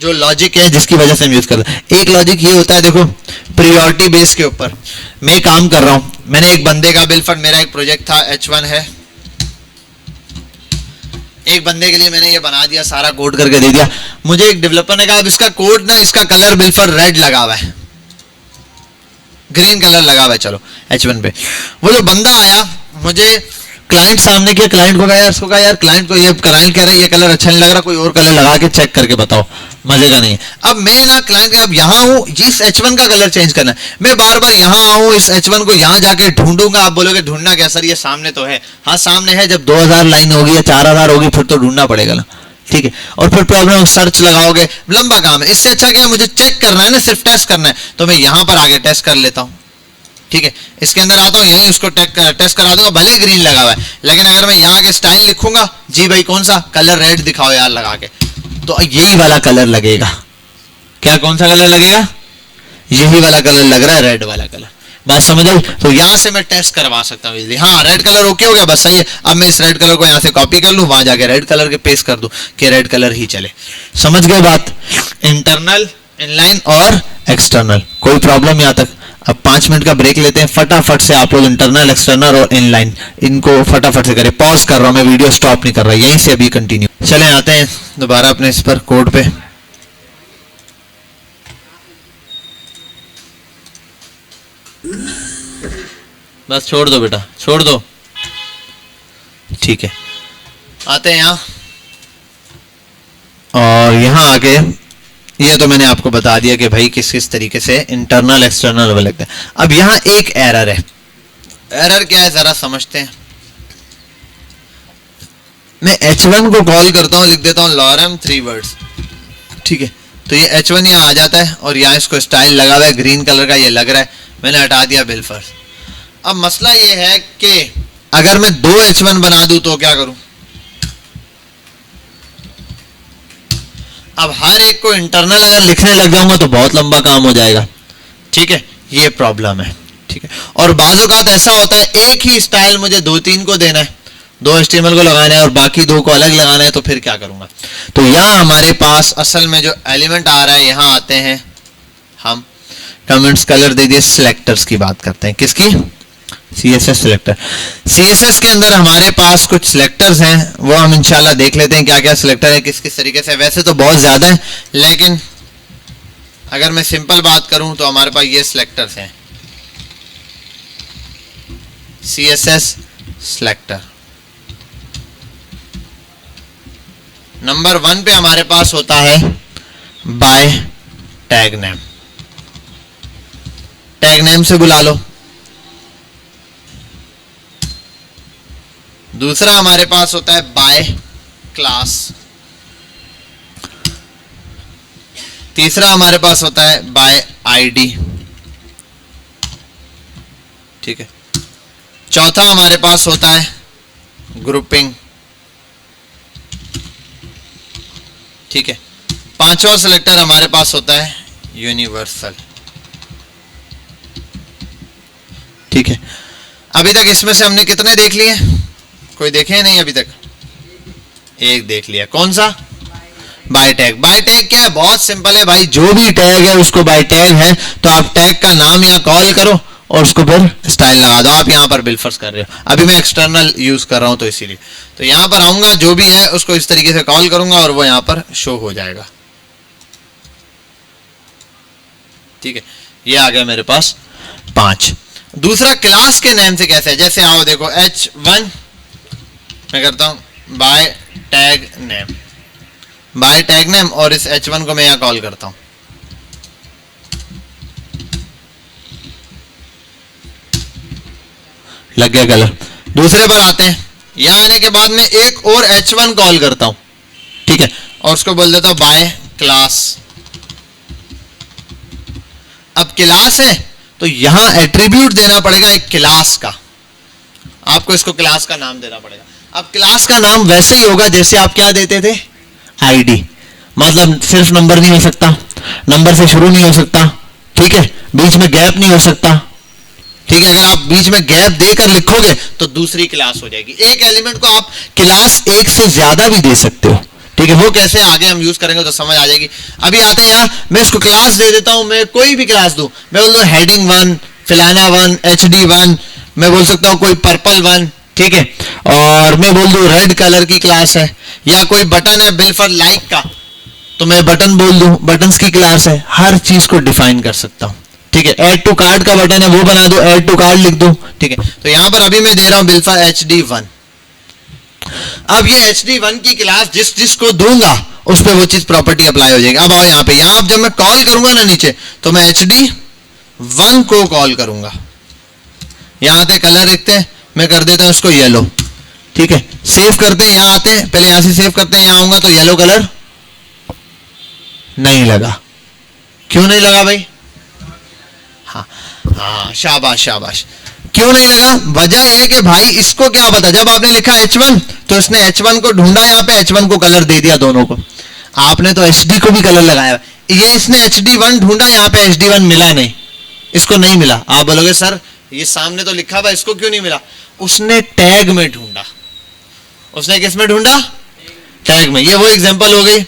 जो लॉजिक है जिसकी वजह से हम यूज करते हैं। एक लॉजिक ये होता है, देखो प्रायोरिटी बेस के ऊपर मैं काम कर रहा हूं, मैंने एक बंदे का बिल फंड, मेरा एक प्रोजेक्ट था H1 है, एक बंदे के लिए मैंने ये बना दिया, सारा कोड करके दे दिया। मुझे एक डेवलपर ने कहा अब इसका कोड ना, इसका कलर बिल फंड रेड लगा हुआ है, ग्रीन कलर लगा हुआ है, चलो H1 पे। वो जो बंदा आया, मुझे क्लाइंट सामने किया, क्लाइंट को कहा यार, उसको कहा यार क्लाइंट को ये क्लाइंट कह रहा है ये कलर अच्छा नहीं लग रहा, कोई और कलर लगा के चेक करके बताओ, मजे का नहीं है। अब मैं ना क्लाइंट अब यहाँ हूँ, इस H1 का कलर चेंज करना है, मैं बार बार यहाँ आऊँ, इस H1 को यहाँ जाके ढूंढूंगा। आप बोलोगे ढूंढना क्या सर, ये सामने तो है। हाँ सामने है, जब 2000 लाइन होगी या 4000 होगी फिर तो ढूंढना पड़ेगा ना, ठीक है। और फिर प्रॉब्लम सर्च लगाओगे, लंबा काम है। इससे अच्छा क्या है, मुझे चेक करना है ना, सिर्फ टेस्ट करना है, तो मैं यहाँ पर आगे टेस्ट कर लेता हूँ, ठीक है। इसके अंदर आता हूँ, यही उसको टेस्ट करा दूंगा, भले ग्रीन लगा हुआ है, लेकिन अगर मैं यहाँ के स्टाइल लिखूंगा, जी भाई कौन सा कलर, रेड दिखाओ यार लगा के, तो यही वाला कलर लगेगा। क्या, कौन सा कलर लगेगा, यही वाला कलर लग रहा है, रेड वाला कलर। बात समझ आई? तो यहां से मैं टेस्ट करवा सकता हूँ इजीली। हाँ रेड कलर ओके हो गया, बस सही है। अब मैं इस रेड कलर को यहाँ से कॉपी कर लूँ, वहां जाके रेड कलर के पेस्ट कर दूं कि रेड कलर ही चले। समझ गए बात? इंटरनल, इनलाइन और एक्सटर्नल, कोई प्रॉब्लम यहाँ तक? अब 5 मिनट का ब्रेक लेते हैं, फटाफट से आप लोग इंटरनल, एक्सटर्नल और इनलाइन इनको फटाफट से करें। पॉज कर रहा हूं मैं, वीडियो स्टॉप नहीं कर रहा, यहीं से अभी कंटिन्यू। चलें आते हैं दोबारा अपने इस पर कोड पे। बस छोड़ दो बेटा, छोड़ दो, ठीक है। आते हैं यहाँ, और यहाँ आके ये तो मैंने आपको बता दिया कि भाई किस किस तरीके से इंटरनल एक्सटर्नल वो लगता है। अब यहाँ एक एरर है, एरर क्या है जरा समझते हैं। मैं H1 को कॉल करता हूँ, लिख देता हूँ लॉरम 3 वर्ड्स, ठीक है। तो ये H1 यहाँ आ जाता है, और यहाँ इसको स्टाइल लगा हुआ है ग्रीन कलर का, ये लग रहा है, मैंने हटा दिया बिल फर्स्ट। अब मसला ये है कि अगर मैं 2 H1 बना दूं तो क्या करूं? अब हर एक को इंटरनल अगर लिखने लग जाऊंगा तो बहुत लंबा काम हो जाएगा, ठीक है, ये प्रॉब्लम है, ठीक है। और बाजू का ऐसा होता है एक ही स्टाइल मुझे 2-3 को देना है, 2 HTML को लगाना है और बाकी 2 को अलग लगाना है, तो फिर क्या करूंगा? तो यहाँ हमारे पास असल में जो एलिमेंट आ रहा है, यहाँ आते हैं हम, कमेंट्स कलर दे दिए, सिलेक्टर्स की बात करते हैं। किसकी? CSS selector. CSS के अंदर हमारे पास कुछ सिलेक्टर्स हैं, वो हम इंशाल्लाह देख लेते हैं क्या क्या सिलेक्टर है, किस किस तरीके से। वैसे तो बहुत ज्यादा है, लेकिन अगर मैं सिंपल बात करूं तो हमारे पास ये सिलेक्टर्स हैं, CSS सिलेक्टर। नंबर 1 पे हमारे पास होता है by tag name, tag name से बुला लो। दूसरा हमारे पास होता है बाय क्लास। तीसरा हमारे पास होता है बाय आईडी, ठीक है। चौथा हमारे पास होता है ग्रुपिंग, ठीक है। पांचवा सिलेक्टर हमारे पास होता है यूनिवर्सल, ठीक है। अभी तक इसमें से हमने कितने देख लिए? कोई देखे नहीं अभी तक? एक देख लिया। कौन सा? Bye tag. बाय टैग क्या है? बहुत सिंपल है भाई, जो भी टैग है उसको बाय टैग है, तो आप टैग का नाम यहाँ कॉल करो और उसको फिर स्टाइल लगा दो। आप यहाँ पर बिलफर्स कर रहे हो, अभी मैं एक्सटर्नल यूज कर रहा हूं तो इसीलिए। तो यहाँ पर आऊंगा, जो भी है उसको इस तरीके से कॉल करूंगा और वो यहाँ पर शो हो जाएगा, ठीक है। ये आ गया मेरे पास 5। दूसरा क्लास के नेम से कैसे है? जैसे आओ देखो, H1 मैं करता हूं by tag name, by tag name, और इस H1 को मैं यहाँ कॉल करता हूं। लग गया कलर। दूसरे पर आते हैं, यहां आने के बाद में एक और H1 कॉल करता हूं, ठीक है, और उसको बोल देता हूं बाय क्लास। अब क्लास है तो यहां एट्रीब्यूट देना पड़ेगा एक क्लास का, आपको इसको क्लास का नाम देना पड़ेगा। अब क्लास का नाम वैसे ही होगा जैसे आप क्या देते थे? आईडी। मतलब सिर्फ नंबर नहीं हो सकता, नंबर से शुरू नहीं हो सकता, ठीक है, बीच में गैप नहीं हो सकता, ठीक है। अगर आप बीच में गैप देकर लिखोगे तो दूसरी क्लास हो जाएगी। एक एलिमेंट को आप क्लास एक से ज्यादा भी दे सकते हो, ठीक है, वो कैसे आगे हम यूज करेंगे तो समझ आ जाएगी। अभी आते हैं यहाँ, मैं इसको क्लास दे देता हूं, मैं कोई भी क्लास दूं, मैं बोल दूं हेडिंग 1, फिलाना 1, HD 1, मैं बोल सकता हूं कोई पर्पल 1, ठीक है, और मैं बोल दूं रेड कलर की क्लास है, या कोई बटन है बिल फॉर लाइक का, तो मैं बटन बोल दूं बटन्स की क्लास है। हर चीज को डिफाइन कर सकता हूं, ठीक है। ऐड टू कार्ड का बटन है, वो बना दो, ऐड टू कार्ड लिख दो, ठीक है। तो यहां पर अभी मैं दे रहा हूं बिल फॉर HD 1। अब ये HD 1 की क्लास जिस जिसको दूंगा उस पे वो चीज प्रॉपर्टी अप्लाई हो जाएगी। अब आओ यहाँ पे, यहाँ जब मैं कॉल करूंगा ना नीचे, तो मैं HD 1 को कॉल करूंगा। यहां आते कलर देखते हैं, मैं कर देता हूं इसको येलो, ठीक है। सेव करते हैं, यहां आते हैं, पहले यहां से सेव करते हैं, यहां आऊंगा तो येलो कलर नहीं लगा। क्यों नहीं लगा भाई? हाँ हाँ, शाबाश शाबाश। क्यों नहीं लगा? वजह है कि भाई इसको क्या पता, जब आपने लिखा H1 तो इसने H1 को ढूंढा, यहाँ पे H1 को कलर दे दिया दोनों को। आपने तो HD को भी कलर लगाया, ये इसने HD 1 ढूंढा, यहाँ पे HD 1 मिला नहीं, इसको नहीं मिला। आप बोलोगे सर ये सामने तो लिखा हुआ, इसको क्यों नहीं मिला? उसने टैग में ढूंढा। उसने किस में ढूंढा? टैग में। ये वो एग्जांपल हो गई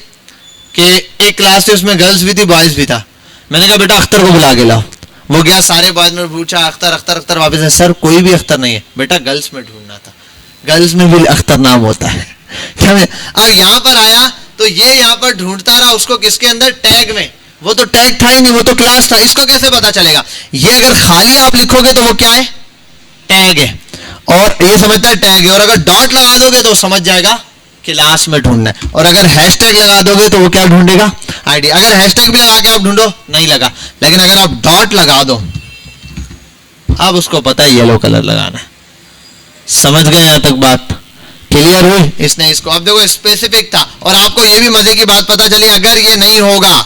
कि एक क्लास थी, उसमें गर्ल्स भी थी बॉयज भी था। मैंने कहा बेटा अख्तर को बुला के लाओ, वो गया, सारे बॉयज में पूछा अख्तर अख्तर अख्तर, वापस है सर कोई भी अख्तर नहीं है। बेटा गर्ल्स में ढूंढना था, गर्ल्स में भी अख्तर नाम होता है। अब यहाँ पर आया तो ये यहाँ पर ढूंढता रहा उसको किसके अंदर? टैग में। वो तो टैग था ही नहीं, वो तो क्लास था, इसको कैसे पता चलेगा? ये अगर खाली आप लिखोगे तो वो क्या है? टैग है, और ये समझता है टैग है। और अगर डॉट लगा दोगे तो समझ जाएगा क्लास में ढूंढना है, और अगर हैशटैग लगा दोगे तो वो क्या ढूंढेगा? आईडी। अगर हैशटैग भी लगा के आप ढूंढो नहीं लगा, लेकिन अगर आप डॉट लगा दो, अब उसको पता है येलो कलर लगाना है। समझ गए यहां तक बात? क्लियर हुई? इसने इसको, अब देखो स्पेसिफिक था, और आपको ये भी मजे की बात पता चली, अगर ये नहीं होगा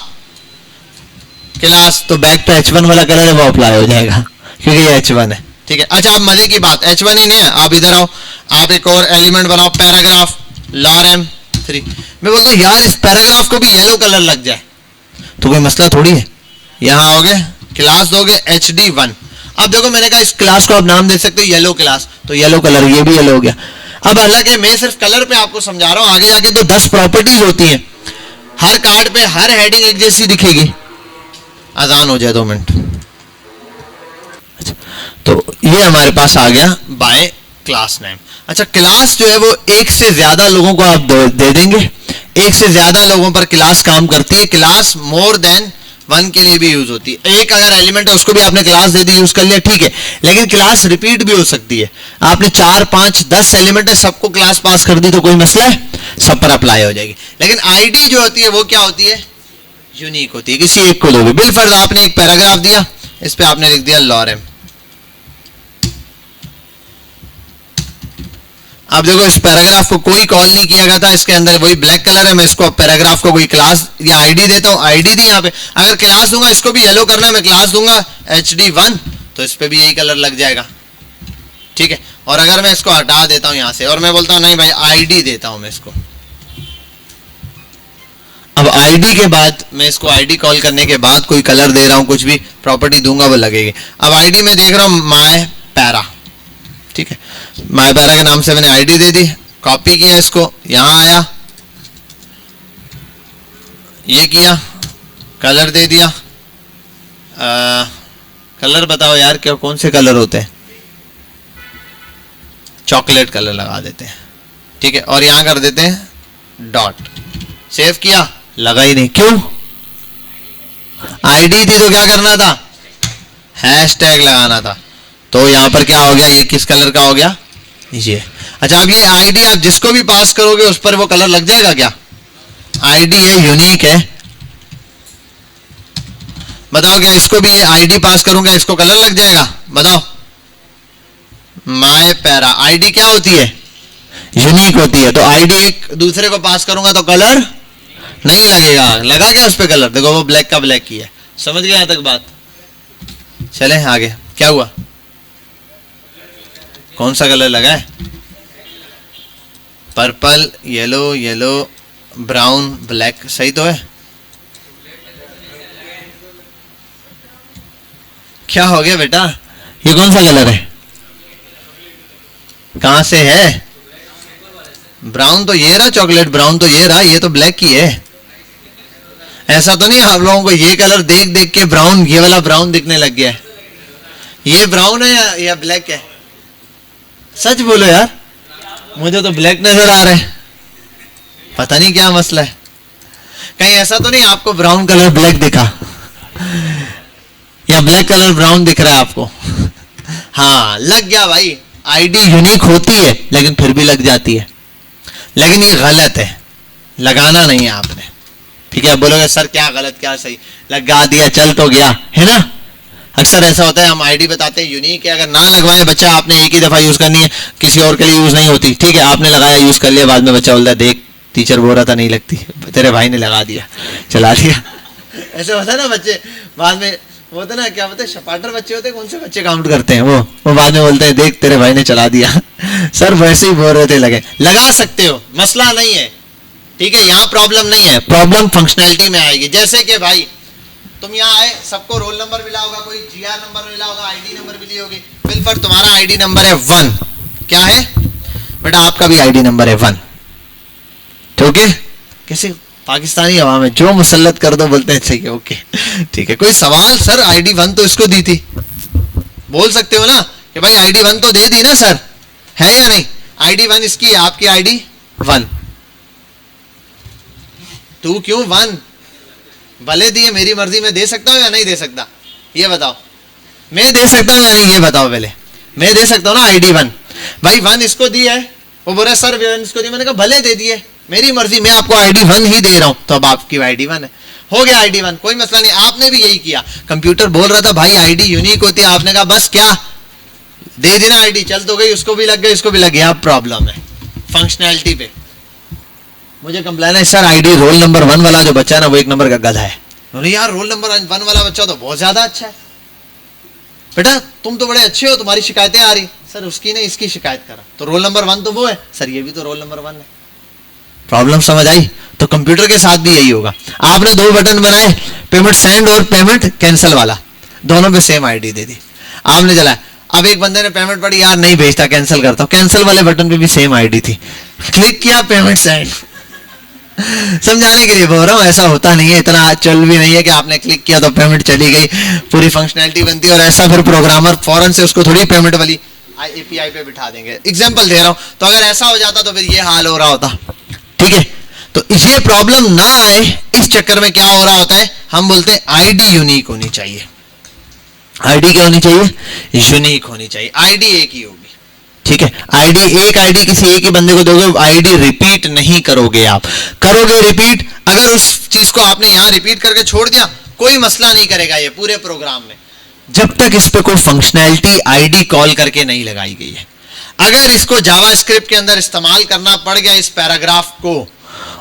क्लास तो बैक पे H1 वाला कलर है वो अप्लाई हो जाएगा, क्योंकि ये H1 है, ठीक है। अच्छा, अब मजे की बात, H1 ही नहीं है, आप इधर आओ, आप एक और एलिमेंट बनाओ, पैराग्राफ lorem 3। मैं बोलता हूँ यार इस पैराग्राफ को भी येलो कलर लग जाए तो कोई मसला थोड़ी है। यहां आओगे, क्लास दोगे HD 1। अब देखो मैंने कहा इस क्लास को आप नाम दे सकते हो येलो क्लास, तो येलो कलर, ये भी येलो हो गया। अब अलग है, मैं सिर्फ कलर पे आपको समझा रहा हूं, आगे जाके तो 10 प्रॉपर्टीज होती हैं। हर कार्ड पे हर हेडिंग एक जैसी दिखेगी। अजान हो जाए 2 मिनट। अच्छा, तो ये हमारे पास आ गया बाय क्लास नेम। अच्छा, क्लास जो है वो एक से ज्यादा लोगों को आप दे देंगे, एक से ज्यादा लोगों पर क्लास काम करती है। क्लास मोर देन 1 के लिए भी यूज होती है। एक अगर एलिमेंट है उसको भी आपने क्लास दे दी, यूज कर लिया, ठीक है, लेकिन क्लास रिपीट भी हो सकती है। आपने 4, 5, 10 एलिमेंट है, सबको क्लास पास कर दी तो कोई मसला है, सब पर अप्लाई हो जाएगी। लेकिन आईडी जो होती है वो क्या होती है? यूनिक होती है, किसी एक को दोगे। बिल फर्ज आपने एक पैराग्राफ दिया, इस पे आपने लिख दिया lorem। अब देखो इस पैराग्राफ को कोई कॉल नहीं किया गया था, इसके अंदर वही ब्लैक कलर है। मैं इसको पैराग्राफ को कोई क्लास या आईडी देता हूं, आईडी दी यहाँ पे। अगर क्लास दूंगा, इसको भी येलो करना है, मैं क्लास दूंगा HD 1 तो इस पे भी यही कलर लग जाएगा, ठीक है। और अगर मैं इसको हटा देता हूं यहां से और मैं बोलता हूं नहीं भाई आईडी देता हूं मैं इसको, अब आईडी के बाद मैं इसको आईडी कॉल करने के बाद कोई कलर दे रहा हूं, कुछ भी प्रॉपर्टी दूंगा वो लगेगी। अब आईडी में देख रहा हूं माय पैरा, ठीक है, माय पैरा के नाम से मैंने आईडी दे दी, कॉपी किया इसको, यहां आया, ये किया, कलर दे दिया। कलर बताओ यार, क्या कौन से कलर होते हैं? चॉकलेट कलर लगा देते हैं, ठीक है, और यहां कर देते हैं डॉट। सेव किया, लगा ही नहीं, क्यों? आईडी थी तो क्या करना था? हैशटैग लगाना था। तो यहां पर क्या हो गया? ये किस कलर का हो गया? ये। अच्छा, अब ये आईडी आप जिसको भी पास करोगे उस पर वो कलर लग जाएगा क्या? आईडी है, यूनिक है, बताओ क्या इसको भी आईडी पास करूंगा, इसको कलर लग जाएगा? बताओ। माय पैरा आईडी क्या होती है? यूनिक होती है। तो आईडी एक दूसरे को पास करूंगा तो कलर नहीं लगेगा। लगा क्या उस पे कलर? देखो वो ब्लैक का ब्लैक ही है। समझ गए यहां तक बात? चले आगे, क्या हुआ? कौन सा कलर लगा है? Purple, yellow, yellow, brown, black, सही तो है? क्या हो गया बेटा? ये कौन सा कलर है? कहां से है? ब्राउन तो ये रहा, चॉकलेट ब्राउन तो ये रहा, ये तो ब्लैक ही है। ऐसा तो नहीं आप लोगों को ये कलर देख देख के ब्राउन, ये वाला ब्राउन दिखने लग गया है। ये ब्राउन है या ब्लैक है? सच बोलो यार, मुझे तो ब्लैक नजर आ रहा है, पता नहीं क्या मसला है। कहीं ऐसा तो नहीं आपको ब्राउन कलर ब्लैक दिखा, या ब्लैक कलर ब्राउन दिख रहा है आपको? हाँ लग गया भाई, आईडी यूनिक होती है लेकिन फिर भी लग जाती है, लेकिन ये गलत है, लगाना नहीं है आपने। ठीक है, बोलोगे सर क्या गलत क्या सही, लगा दिया चल तो गया, है ना। अक्सर ऐसा होता है, हम आईडी बताते हैं यूनिक है, अगर ना लगवाए बच्चा, आपने एक ही दफा यूज करनी है, किसी और के लिए यूज नहीं होती, ठीक है, आपने लगाया यूज कर लिया, बाद में बच्चा बोलता है देख टीचर बोल रहा था नहीं लगती, तेरे भाई ने लगा दिया चला दिया। ऐसे होता है ना बच्चे, बाद में होता ना, क्या बोलते हैं शपाटर बच्चे होते हैं, कौन से बच्चे काउंट करते हैं, वो बाद में बोलते हैं देख तेरे भाई ने चला दिया। सर वैसे ही बोल रहे थे लगे, लगा सकते हो, मसला नहीं है, ठीक है, यहाँ प्रॉब्लम नहीं है, प्रॉब्लम फंक्शनैलिटी में आएगी। जैसे कि भाई तुम यहाँ आए, सबको रोल नंबर मिला होगा, कोई जीआर नंबर मिला होगा, आईडी नंबर मिली होगी, बिल्कुल तुम्हारा आईडी नंबर है 1, क्या है बेटा, आपका भी आईडी नंबर है 1, ठीक है। कैसे पाकिस्तानी हवा में जो मुसल्लत कर दो बोलते हैं सही है, ओके ठीक है। कोई सवाल, सर आईडी 1 तो इसको दी थी, बोल सकते हो ना कि भाई आईडी 1 तो दे दी ना सर, है या नहीं? आईडी 1 इसकी, आपकी आईडी 1, तू क्यों 1? भले दिए, मेरी मर्जी में दे सकता हूं या नहीं दे सकता, ये बताओ। मैं दे सकता हूं या नहीं, ये बताओ पहले। मैं दे सकता हूं ना आईडी 1, भाई 1 इसको दी है, वो बोल रहा है सर 1 इसको दी, मैंने कहा भले दे दिए, मेरी मर्जी, मैं आपको आईडी 1 ही दे रहा हूं, तो अब आपकी आईडी 1 है, हो गया आईडी 1, कोई मसला नहीं। आपने भी यही किया, कंप्यूटर बोल रहा था भाई आईडी यूनिक होती है, आपने कहा बस क्या दे देना आईडी, चल तो गई, उसको भी लग गई, इसको भी लग गया। अब प्रॉब्लम है फंक्शनैलिटी पे। मुझे कंप्लेन है सर आईडी रोल नंबर 1 वाला जो बच्चा है ना वो 1 नंबर का गधा है। बोले यार रोल नंबर 1 वाला बच्चा तो बहुत ज्यादा अच्छा है, बेटा तुम तो बड़े अच्छे हो, तुम्हारी शिकायतें आ रही, सर उसकी नहीं इसकी शिकायत करा, तो रोल नंबर 1 तो वो है, सर ये भी तो रोल नंबर 1 है। प्रॉब्लम समझ आई? तो कंप्यूटर के साथ भी यही होगा। आपने 2 बटन बनाए, पेमेंट सेंड और पेमेंट कैंसिल वाला, दोनों पे सेम आईडी दे दी, आपने चलाया। अब एक बंदे ने पेमेंट पड़ी, यार नहीं भेजता, कैंसिल करता हूं, कैंसिल वाले बटन पे भी सेम आईडी थी, क्लिक किया पेमेंट सेंड। समझाने के लिए बोल रहा हूं, ऐसा होता नहीं है, इतना चल भी नहीं है कि आपने क्लिक किया तो पेमेंट चली गई, पूरी फंक्शनैलिटी बनती है, और ऐसा फिर प्रोग्रामर फौरन से उसको थोड़ी पेमेंट वाली एपीआई पे बिठा देंगे। एग्जांपल दे रहा हूं, तो अगर ऐसा हो जाता तो फिर ये हाल हो रहा होता, ठीक है। तो ये प्रॉब्लम ना आए इस चक्कर में क्या हो रहा होता है, हम बोलते हैं आईडी यूनिक होनी चाहिए। आईडी क्या होनी चाहिए? यूनिक होनी चाहिए, आईडी एक ही होगी, ठीक है। आईडी एक, आईडी किसी एक ही बंदे को दोगे, आईडी रिपीट नहीं करोगे आप, करोगे रिपीट, अगर उस चीज को आपने यहां रिपीट करके छोड़ दिया कोई मसला नहीं करेगा ये पूरे प्रोग्राम में, जब तक इस पे कोई फंक्शनैलिटी आईडी कॉल करके नहीं लगाई गई है। अगर इसको जावास्क्रिप्ट के अंदर इस्तेमाल करना पड़ गया इस पैराग्राफ को,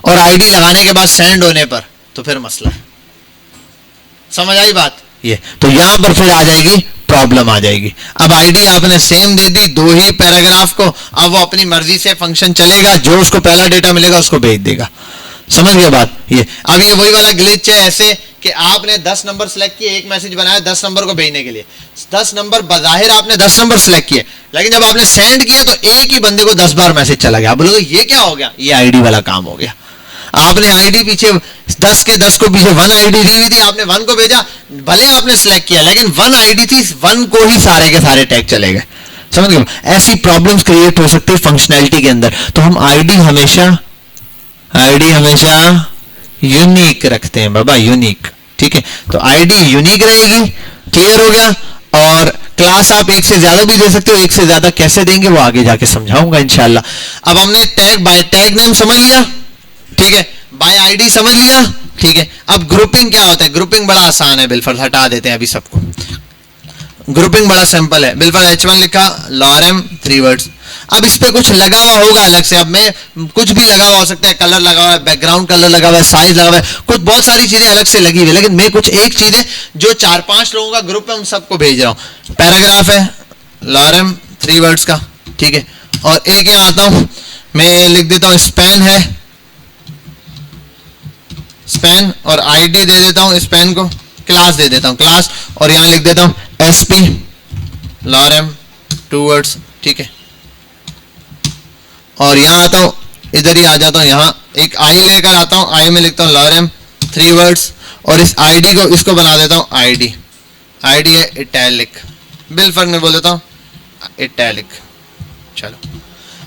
और आईडी लगाने के बाद सेंड होने पर, तो फिर मसला है। समझ आई बात? ये तो यहां पर फिर आ जाएगी प्रॉब्लम, आ जाएगी। अब आईडी आपने सेम दे दी 2 ही पैराग्राफ को, अब वो अपनी मर्जी से फंक्शन चलेगा, जो उसको पहला डेटा मिलेगा उसको भेज देगा। समझ गए बात? ये अब ये वही वाला ग्लिच है, ऐसे कि आपने 10 नंबर सेलेक्ट किए, एक मैसेज बनाया 10 नंबर को भेजने के लिए, 10 नंबर बजाहिर आपने 10 नंबर सेलेक्ट किए, लेकिन जब आपने सेंड किया तो एक ही बंदे को 10 बार मैसेज चला गया। आप बोलोगे ये क्या हो गया? ये आईडी वाला काम हो गया। आपने आईडी पीछे 10 के 10 को पीछे 1 आईडी दी हुई थी, आपने 1 को भेजा, भले आपने सिलेक्ट किया लेकिन 1 आईडी थी, 1 को ही सारे के सारे टैग चले गए। समझ गए? ऐसी प्रॉब्लम्स क्रिएट हो सकती है फंक्शनैलिटी के अंदर। तो हम आईडी हमेशा यूनिक रखते हैं बाबा, यूनिक, ठीक है। तो आईडी यूनिक रहेगी, क्लियर हो गया। और क्लास आप एक से ज्यादा भी दे सकते हो, एक से ज्यादा कैसे देंगे वो आगे जाके समझाऊंगा इंशाल्लाह। अब हमने टैग बाय टैग नेम समझ लिया, ठीक है, बाय आईडी समझ लिया, ठीक है। अब ग्रुपिंग क्या होता है? ग्रुपिंग बड़ा आसान है, बिल्कुल हटा देते हैं अभी सबको। ग्रुपिंग बड़ा सिंपल है, बिल्कुल H1 लिखा, लॉरेम 3 वर्ड्स। अब इस पे कुछ लगा हुआ होगा अलग से, अब मैं कुछ भी लगा हुआ हो सकता है, कलर लगा हुआ है, बैकग्राउंड कलर लगा हुआ है, साइज लगा हुआ है, कुछ बहुत सारी चीजें अलग से लगी हुई है, लेकिन मैं कुछ एक चीज है जो 4-5 लोगों का ग्रुप है उन सबको भेज रहा हूं। पैराग्राफ है लॉरेम 3 वर्ड्स का, ठीक है। और एक यहां आता हूं, मैं लिख देता हूं स्पैन है, स्पैन, और आईडी दे देता हूं स्पैन को, क्लास दे देता हूं क्लास, और यहां लिख देता हूं SP लॉरेम 2 वर्ड्स, ठीक है। और यहां आता हूं इधर ही आ जाता हूँ, यहाँ एक आई लेकर आता हूँ, आई में लिखता हूँ लॉरेम 3 वर्ड्स, और इस आईडी को इसको बना देता हूँ आईडी, आईडी है इटैलिक, बिल फर्क में बोल देता हूँ इटैलिक। चलो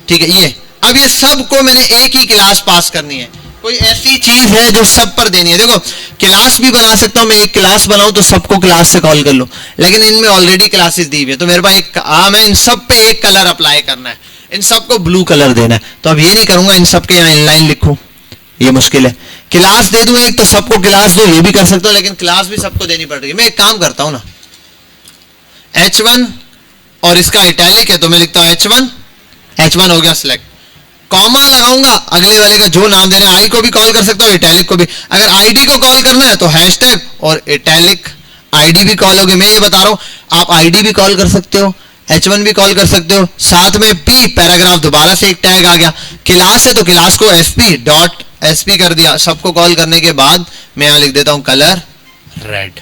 ठीक है, ये अब ये सबको मैंने एक ही क्लास पास करनी है, कोई ऐसी चीज है जो सब पर देनी है। देखो क्लास भी बना सकता हूं मैं, एक क्लास बनाऊं तो सबको क्लास से कॉल कर लूं, लेकिन इनमें ऑलरेडी क्लासेस दी हुई है, तो मेरे पास एक मैं इन सब पे एक कलर अप्लाई करना है, इन सबको ब्लू कलर देना है। तो अब ये नहीं करूंगा इन सब के यहाँ इनलाइन लिखूं, ये मुश्किल है। क्लास दे दूं एक तो सबको क्लास दो, ये भी कर सकता हूं, लेकिन क्लास भी सबको देनी पड़ रही है। मैं एक काम करता हूं ना, H1 और इसका इटैलिक है तो मैं लिखता हूं H1 हो गया सिलेक्ट, कॉमा लगाऊंगा, अगले वाले का जो नाम देना है, आई को भी कॉल कर सकता हूं, इटैलिक को भी। अगर आईडी को कॉल करना है तो हैशटैग और इटैलिक आईडी भी कॉल होगी। मैं ये बता रहा हूं, आप आईडी भी कॉल कर सकते हो, H1 भी कॉल कर सकते हो, साथ में पी पैराग्राफ दोबारा से एक टैग आ गया। क्लास है तो क्लास को SP कर दिया। सबको कॉल करने के बाद मैं यहां लिख देता हूं कलर रेड,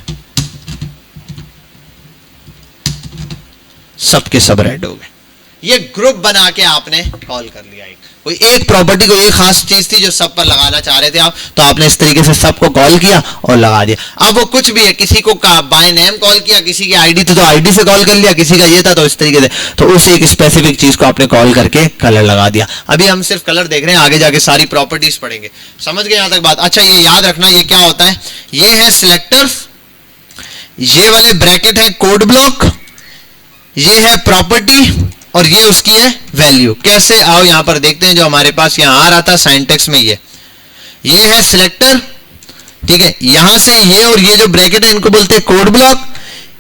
सबके सब रेड हो गए। ये ग्रुप बना के आपने कॉल कर लिया। कोई एक प्रॉपर्टी को, एक खास चीज थी जो सब पर लगाना चाह रहे थे आप, तो आपने इस तरीके से सबको कॉल किया और लगा दिया। अब वो कुछ भी है, किसी को बाय नेम कॉल किया, किसी की आईडी थी तो आईडी से कॉल कर लिया, किसी का ये था तो इस तरीके से, तो उस एक स्पेसिफिक चीज को आपने कॉल करके कलर लगा दिया। अभी हम सिर्फ कलर देख रहे हैं, आगे जाके सारी प्रॉपर्टीज पढ़ेंगे। समझ गए यहां तक बात? अच्छा ये याद रखना, ये क्या होता है, ये है सिलेक्टर्स, ये वाले ब्रैकेट है कोड ब्लॉक, ये है प्रॉपर्टी और ये उसकी है वैल्यू। कैसे, आओ यहां पर देखते हैं, जो हमारे पास यहां आ रहा था साइंटेक्स में, ये है सिलेक्टर, ठीक है। यहां से ये और ये जो ब्रैकेट है इनको बोलते हैं कोड ब्लॉक।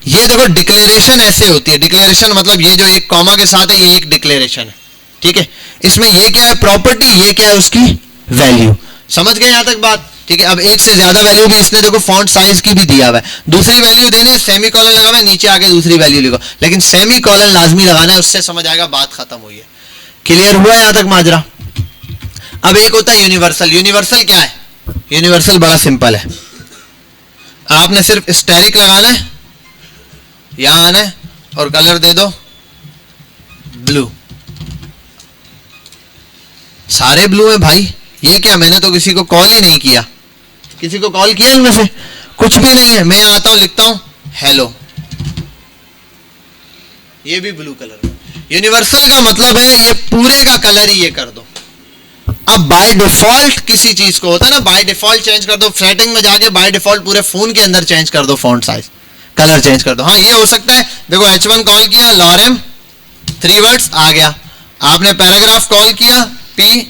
ये देखो डिक्लेरेशन ऐसे होती है, डिक्लेरेशन मतलब ये जो एक कॉमा के साथ है ये एक डिक्लेरेशन है, ठीक है। इसमें ये क्या है प्रॉपर्टी, ये क्या है उसकी वैल्यू। समझ गए यहां तक बात? ठीक है। अब एक से ज्यादा वैल्यू भी इसने देखो फॉन्ट साइज की भी दिया हुआ है, दूसरी वैल्यू देने सेमीकोलन लगा हुआ है, नीचे आके दूसरी वैल्यू लिखो, लेकिन सेमीकोलन लाजमी लगाना है, उससे समझ आएगा बात खत्म हुई है। क्लियर हुआ यहां तक माजरा? अब एक होता है यूनिवर्सल। यूनिवर्सल क्या है? यूनिवर्सल बड़ा सिंपल है, आपने सिर्फ स्टेरिक लगाना है, यहां आना है और कलर दे दो ब्लू। सारे ब्लू है भाई, ये क्या, मैंने तो किसी को कॉल ही नहीं किया। किसी को कॉल किया इनमें से? कुछ भी नहीं है। मैं आता हूं लिखता हूं हेलो, ये भी ब्लू कलर। यूनिवर्सल का मतलब है ये पूरे का कलर ही ये कर दो। अब बाय डिफॉल्ट किसी चीज को होता है ना, बाय डिफॉल्ट चेंज कर दो, सेटिंग में जाके बाय डिफॉल्ट पूरे फोन के अंदर चेंज कर दो, फॉन्ट साइज, कलर चेंज कर दो। हाँ ये हो सकता है। देखो H1 कॉल किया, लॉरेम 3 वर्ड्स आ गया। आपने पैराग्राफ कॉल किया, P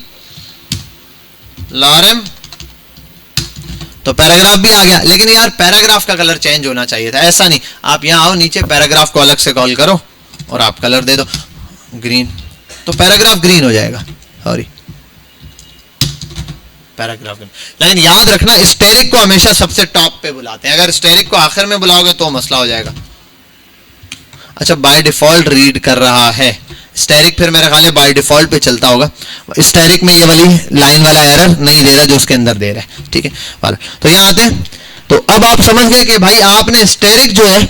लॉरेम, तो पैराग्राफ भी आ गया। लेकिन यार पैराग्राफ का कलर चेंज होना चाहिए था, ऐसा नहीं। आप यहां आओ, नीचे पैराग्राफ को अलग से कॉल करो और आप कलर दे दो ग्रीन, तो पैराग्राफ ग्रीन हो जाएगा। Sorry, paragraph green. लेकिन याद रखना स्टेरिक को हमेशा सबसे टॉप पे बुलाते हैं, अगर स्टेरिक को आखिर में बुलाओगे तो मसला हो जाएगा। अच्छा बाय डिफॉल्ट रीड कर रहा है स्टेरिक, फिर मेरा ख्याल है बाय डिफॉल्ट पे चलता होगा। स्टेरिक में ये वाली लाइन वाला एरर नहीं दे रहा जो उसके अंदर दे रहा है, ठीक है वाला। तो यहाँ आते हैं, तो अब आप समझ गए कि भाई आपने स्टेरिक जो है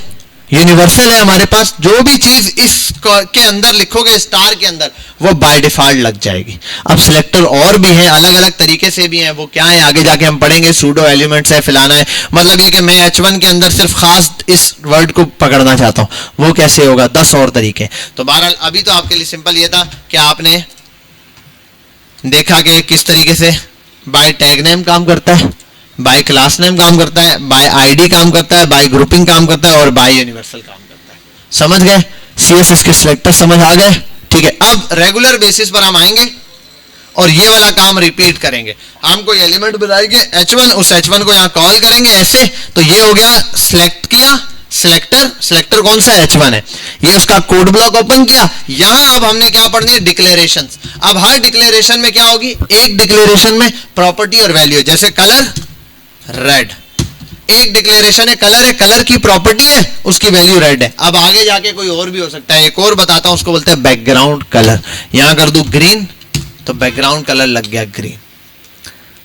यूनिवर्सल है हमारे पास, जो भी चीज इस के अंदर लिखोगे स्टार के अंदर वो बाय डिफॉल्ट लग जाएगी। अब सिलेक्टर और भी हैं, अलग अलग तरीके से भी हैं, वो क्या है आगे जाके हम पढ़ेंगे। सूडो एलिमेंट्स है, फलाना है, मतलब ये कि मैं H1 के अंदर सिर्फ खास इस वर्ड को पकड़ना चाहता हूं, वो कैसे होगा, 10 और तरीके। तो बहरहाल अभी तो आपके लिए सिंपल ये था कि आपने देखा कि किस तरीके से बाय टैग नेम काम करता है, बाय क्लास नेम काम करता है, बाय आईडी काम करता है, बाय ग्रुपिंग काम करता है और बाय यूनिवर्सल काम करता है। समझ गए? CSS के सिलेक्टर समझ आ गए? ठीक है। अब रेगुलर बेसिस पर हम आएंगे और ये वाला काम रिपीट करेंगे। हम कोई एलिमेंट बनाएंगे H1, उस H1 को यहाँ कॉल करेंगे ऐसे, तो ये हो गया सिलेक्ट किया सिलेक्टर। सिलेक्टर कौन सा H1 है, ये उसका कोड ब्लॉक ओपन किया। यहां अब हमने क्या पढ़नी है, डिक्लेरेशंस। अब हर डिक्लेरेशन में क्या होगी, एक डिक्लेरेशन में प्रॉपर्टी और वैल्यू है। जैसे कलर रेड, एक डिक्लेरेशन है, कलर की प्रॉपर्टी है, उसकी वैल्यू रेड है। अब आगे जाके कोई और भी हो सकता है, एक और बताता हूं, उसको बोलते हैं बैकग्राउंड कलर। यहां कर दूं ग्रीन, तो बैकग्राउंड कलर लग गया ग्रीन।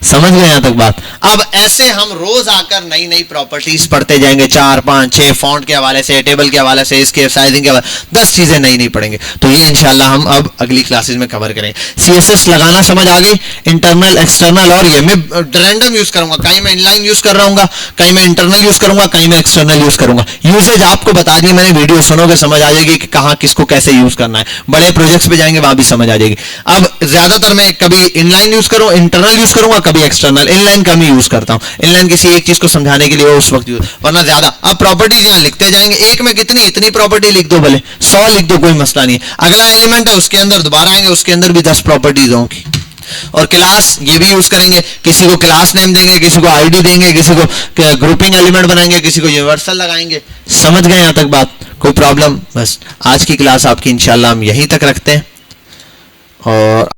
समझ गए यहां तक बात? अब ऐसे हम रोज आकर नई नई प्रॉपर्टीज पढ़ते जाएंगे, 4 5 6 फॉन्ट के हवाले से, टेबल के हवाले से, इसके साइजिंग के हवाले, 10 चीजें नई नई पढ़ेंगे। तो ये इंशाल्लाह हम अब अगली क्लासेस में कवर करेंगे। सीएसएस लगाना समझ आ गई, इंटरनल एक्सटर्नल, और ये मैं रैंडम यूज करूंगा, कहीं मैं इनलाइन यूज कर रहा हूँ, कहीं मैं इंटरनल यूज करूंगा, कहीं मैं एक्सटर्नल यूज करूंगा। यूसेज आपको बता दी मैंने, वीडियो सुनोगे समझ आ जाएगी कि कहाँ किसको कैसे यूज करना है। बड़े प्रोजेक्ट्स पे जाएंगे वहां भी समझ आ जाएगी। अब ज्यादातर मैं कभी इनलाइन यूज करूँ, इंटरनल यूज करूंगा, कभी एक्सटर्नल। इनलाइन कम ही यूज करता हूं, इनलाइन किसी एक चीज को समझाने के लिए वो उस वक्त यूज, वरना ज्यादा। अब प्रॉपर्टीज यहां लिखते जाएंगे, एक में कितनी इतनी प्रॉपर्टी लिख दो, भले 100 लिख दो, कोई मसला नहीं है। अगला एलिमेंट है उसके अंदर दोबारा आएंगे, उसके अंदर भी 10 प्रॉपर्टीज होंगी। और क्लास ये भी यूज करेंगे, किसी को क्लास नेम देंगे, किसी को आईडी देंगे, किसी को ग्रुपिंग एलिमेंट बनाएंगे, किसी को यूनिवर्सल लगाएंगे। समझ गए यहां तक बात? कोई प्रॉब्लम? बस आज की क्लास आपकी इंशाल्लाह हम यहीं तक रखते हैं। और